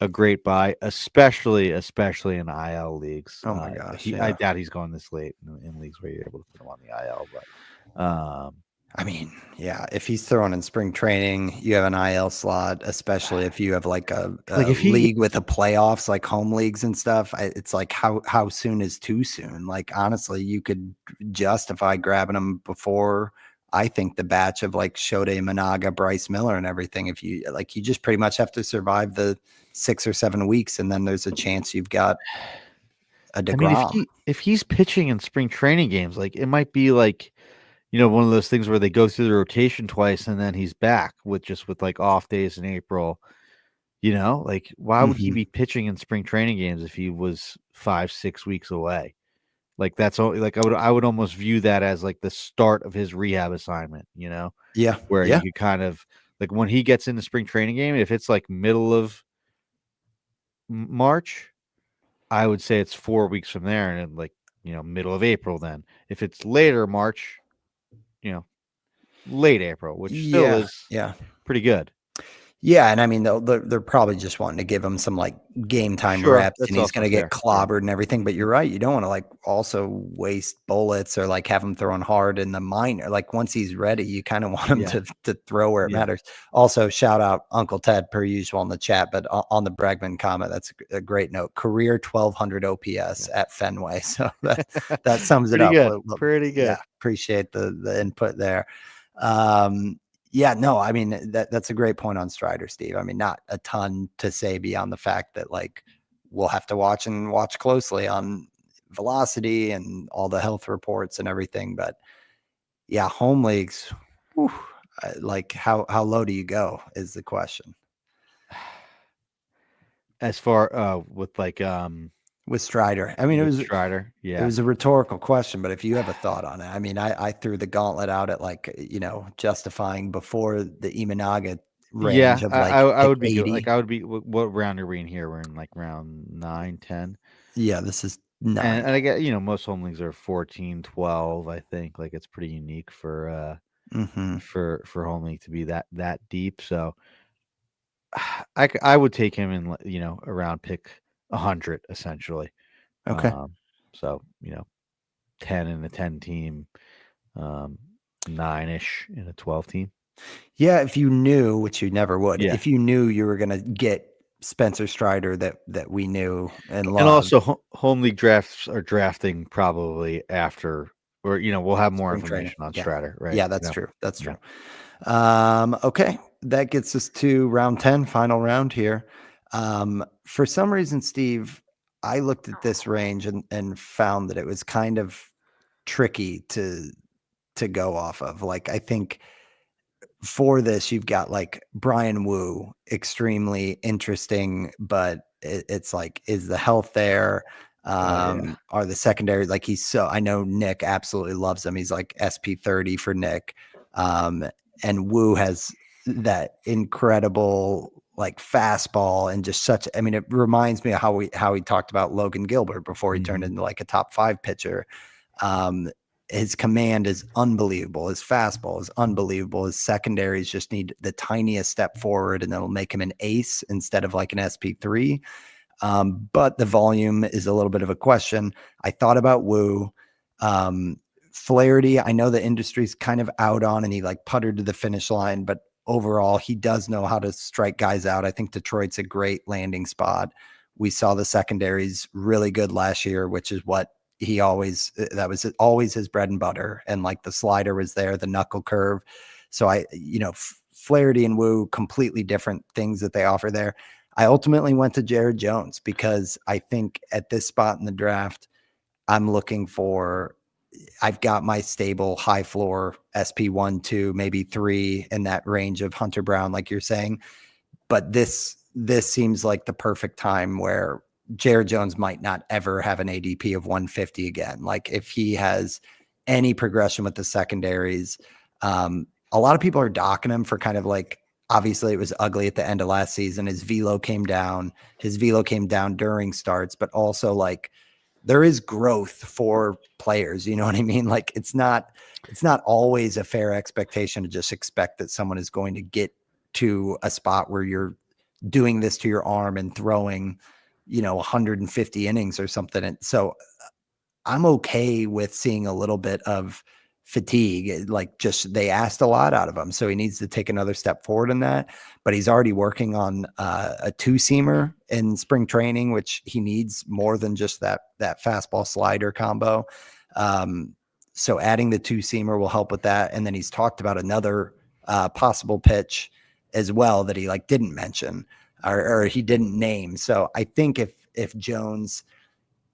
a great buy, especially in IL leagues. oh my gosh, I yeah. doubt he's going this late in leagues where you're able to put him on the IL, but I mean, yeah, if he's throwing in spring training, you have an IL slot, especially if you have like like a if he league with the playoffs, like home leagues and stuff. It's like how soon is too soon? Like honestly, you could justify grabbing him before, I think, the batch of like Shode Managa, Bryce Miller, and everything. If you like, you just pretty much have to survive the 6 or 7 weeks, and then there's a chance you've got a I mean, DeGrom. if he's pitching in spring training games, like it might be like one of those things where they go through the rotation twice and then he's back with like off days in April. Like why would he Hmm. be pitching in spring training games if he was 5-6 weeks away? Like that's all. Like I would almost view that as like the start of his rehab assignment. Yeah, Where yeah, you could kind of like when he gets into spring training game, if it's like middle of March, I would say it's 4 weeks from there, and then, like middle of April. Then if it's later March, you know late April, which still yeah, is yeah. pretty good. Yeah, and I mean, they're probably just wanting to give him some, like, game time Sure, reps, and that's he's also gonna get fair. Yeah. clobbered and everything, but you're right, you don't wanna, like, also waste bullets or, like, have him throwing hard in the minor. Like, once he's ready, you kinda want him Yeah. to throw where it Yeah. matters. Also, shout out Uncle Ted per usual in the chat, but on the Bregman comment, that's a great note. Career 1,200 OPS Yeah. at Fenway, so that sums it Pretty up. good. Pretty Yeah, good. appreciate the input there. Um yeah, no, I mean that's a great point on Strider, Steve. I mean, not a ton to say beyond the fact that like we'll have to watch closely on velocity and all the health reports and everything. But yeah, home leagues, whew, like how low do you go is the question As far with like with Strider. I mean, with Strider, it yeah. was a rhetorical question, but if you have a thought on it, I mean, I threw the gauntlet out at like justifying before the Imanaga range Yeah, of I like I pick would be good. Like 80. I would be what round are we in here? We're in like round 9, 10. Yeah, this is And 9. I get, most home leagues are 14, 12. I think like it's pretty unique for Mhm. for home league to be that deep. So I would take him in around pick 100 essentially. Okay. Um, so 10 in a 10 team, um, 9-ish in a 12 team. Yeah, if you knew, which you never would, Yeah. if you knew you were gonna get Spencer Strider that we knew and And loved, also home league drafts are drafting probably after, or we'll have more spring training. information on Yeah. Strider, right? Yeah, that's true. That's Yeah. true. Okay, that gets us to round 10, final round here. For some reason, Steve, I looked at this range and found that it was kind of tricky to go off of. Like, I think for this, you've got like Brian Wu, extremely interesting, but it's like, is the health there? Oh yeah. Are the secondary like I know Nick absolutely loves him. He's like SP30 for Nick. And Wu has that incredible like fastball and just such, I mean, it reminds me of how he talked about Logan Gilbert before he turned into like a top 5 pitcher. Um, his command is unbelievable. His fastball is unbelievable. His secondaries just need the tiniest step forward, and it'll make him an ace instead of like an SP3. But the volume is a little bit of a question. I thought about Wu. Flaherty, I know the industry's kind of out on, and he like puttered to the finish line, but overall, he does know how to strike guys out. I think Detroit's a great landing spot. We saw the secondaries really good last year, which is what that was always his bread and butter. And like the slider was there, the knuckle curve. So Flaherty and Wu, completely different things that they offer there. I ultimately went to Jared Jones because I think at this spot in the draft, I've got my stable high floor SP1, 2, maybe 3 in that range of Hunter Brown, like you're saying. But this seems like the perfect time where Jared Jones might not ever have an ADP of 150 again. Like if he has any progression with the secondaries, a lot of people are docking him for kind of like, obviously it was ugly at the end of last season. His velo came down during starts, but also like there is growth for players. You know what I mean? Like it's not always a fair expectation to just expect that someone is going to get to a spot where you're doing this to your arm and throwing, 150 innings or something. And so I'm okay with seeing a little bit of fatigue. Like just they asked a lot out of him, so he needs to take another step forward in that. But he's already working on a 2-seamer in spring training, which he needs more than just that fastball slider combo. So adding the 2-seamer will help with that. And then he's talked about another possible pitch as well that he like didn't mention or he didn't name. So I think if Jones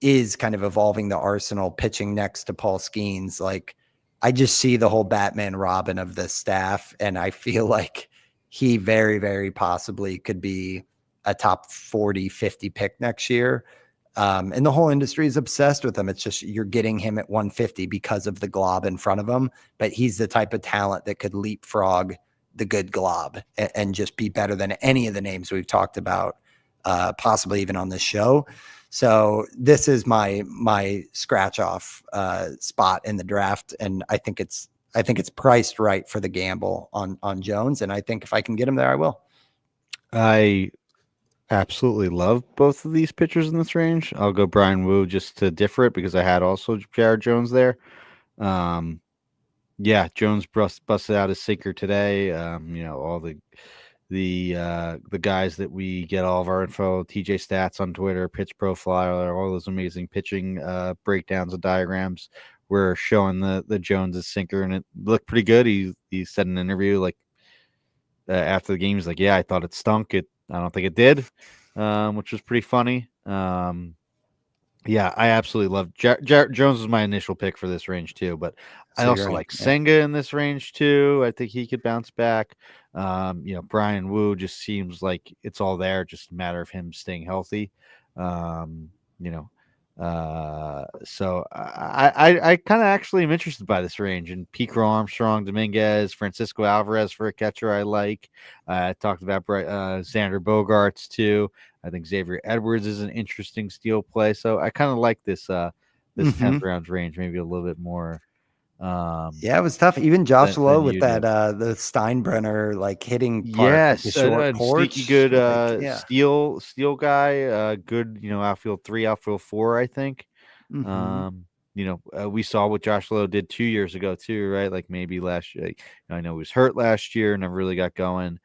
is kind of evolving the arsenal, pitching next to Paul Skeens, like I just see the whole Batman Robin of the staff, and I feel like he very, very possibly could be a top 40, 50 pick next year. And the whole industry is obsessed with him. It's just you're getting him at 150 because of the glob in front of him, but he's the type of talent that could leapfrog the good glob and just be better than any of the names we've talked about, possibly even on this show. So this is my scratch off spot in the draft, and I think it's priced right for the gamble on Jones, and I think if I can get him there, I will. I absolutely love both of these pitchers in this range. I'll go Brian Wu just to differ it because I had also Jared Jones there. Yeah, Jones busted out his sinker today. All the guys that we get all of our info, TJ Stats on Twitter, Pitch Profiler, all those amazing pitching breakdowns and diagrams were showing the Jones' sinker, and it looked pretty good. He said in an interview like after the game, he's like, "Yeah, I thought it stunk. I don't think it did," which was pretty funny. Yeah, I absolutely love Jones was my initial pick for this range too, but I So also you're in, like yeah. Senga in this range too. I think he could bounce back. Brian Wu just seems like it's all there, just a matter of him staying healthy. So I kind of actually am interested by this range, and Pico Armstrong, Dominguez, Francisco Alvarez for a catcher I like. I talked about Xander Bogaerts too. I think Xavier Edwards is an interesting steal play. So I kind of like this 10th round range, maybe a little bit more. Yeah, it was tough. Even Josh Lowe than with you that do. the Steinbrenner like hitting park, like the Yes, short a sneaky porch. good Like, yeah. steal guy. Good, outfield 3, outfield 4, I think. Mm-hmm. We saw what Josh Lowe did 2 years ago too, right? Like maybe last year. I know he was hurt last year, never really got going.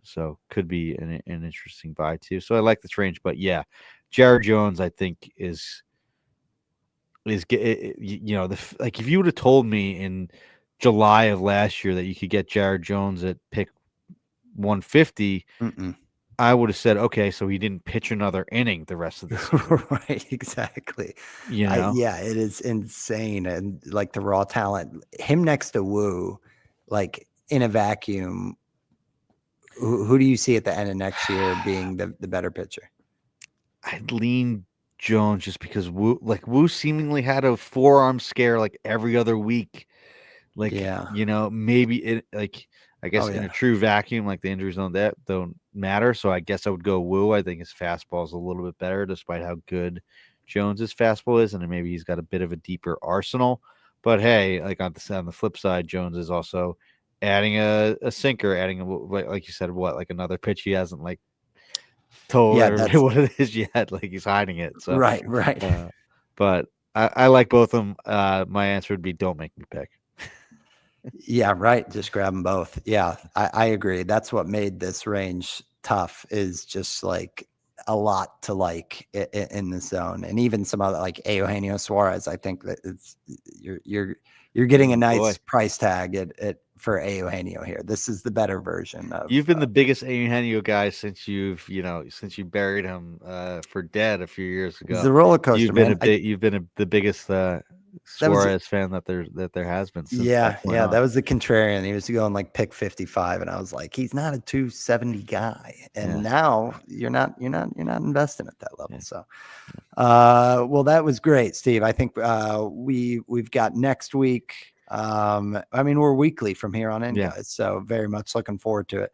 So could be an interesting buy too. So I like this range, but yeah, Jared Jones, I think is like if you would have told me in July of last year that you could get Jared Jones at pick 150, Mm-mm. I would have said, okay, so he didn't pitch another inning the rest of the season. Right, exactly. You know, Yeah, it is insane. And like the raw talent, him next to Wu, like in a vacuum, who do you see at the end of next year being the better pitcher? I'd lean Jones just because Wu seemingly had a forearm scare like every other week. Like, Yeah. maybe it like I guess Oh in a yeah. true vacuum, like the injuries don't matter. So I guess I would go Wu. I think his fastball is a little bit better, despite how good Jones's fastball is, and maybe he's got a bit of a deeper arsenal. But hey, like on the flip side, Jones is also adding a sinker, adding like you said, like another pitch he hasn't like told Yeah, everybody that's what it is yet. Like he's hiding it. So, right, right. uh, but I like both of them. My answer would be don't make me pick. Yeah, right. Just grab them both. Yeah, I agree. That's what made this range tough is just like a lot to like in the zone, and even some other like Eugenio Suarez. I think that it's you're getting a nice Boy, price tag at for Eugenio here. This is the better version you've of. been the biggest Eugenio guy since since you buried him for dead a few years It's ago. a roller coaster, man. You've been the biggest That was Suarez fan that there has been since that Yeah, point yeah, on. that was the contrarian. He was going like pick 55, and I was like, he's not a 270 guy. And Yeah, now you're not investing at that level. yeah, So well, that was great, Steve. I think we've got next week. I mean, we're weekly from here on in, yeah. guys. So very much looking forward to it.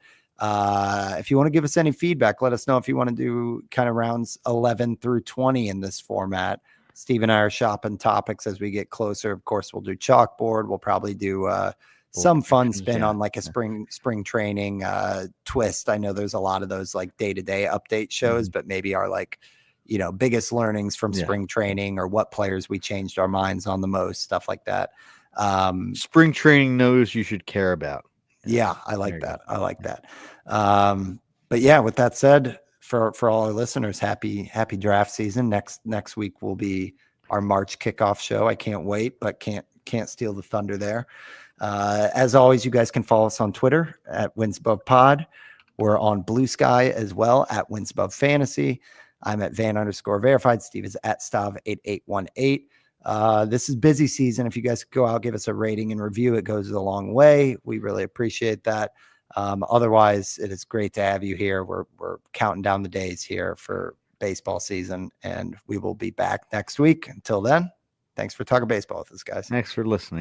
If you want to give us any feedback, let us know if you want to do kind of rounds 11 through 20 in this format. Steve and I are shopping topics as we get closer. Of course, we'll do chalkboard. We'll probably do Bold some fun predictions, spin yeah, on like a yeah. spring training twist. I know there's a lot of those like day-to-day update shows, Mhm. but maybe our like biggest learnings from Yeah. spring training or what players we changed our minds on the most, stuff like that. Spring training knows you should care about. Yeah, I There like you go. that. I like that. But yeah, with that said, for all our listeners, happy draft season. Next week will be our March kickoff show. I can't wait, but can't steal the thunder there. As always, you guys can follow us on Twitter at Winsbub Pod. We're on Blue Sky as well at Winsbub Fantasy. I'm at Van_verified. Steve is at Stav8818. This is busy season. If you guys could go out, give us a rating and review, it goes a long way. We really appreciate that. Otherwise, it is great to have you here. We're counting down the days here for baseball season, and we will be back next week. Until then, thanks for talking baseball with us, guys. Thanks for listening.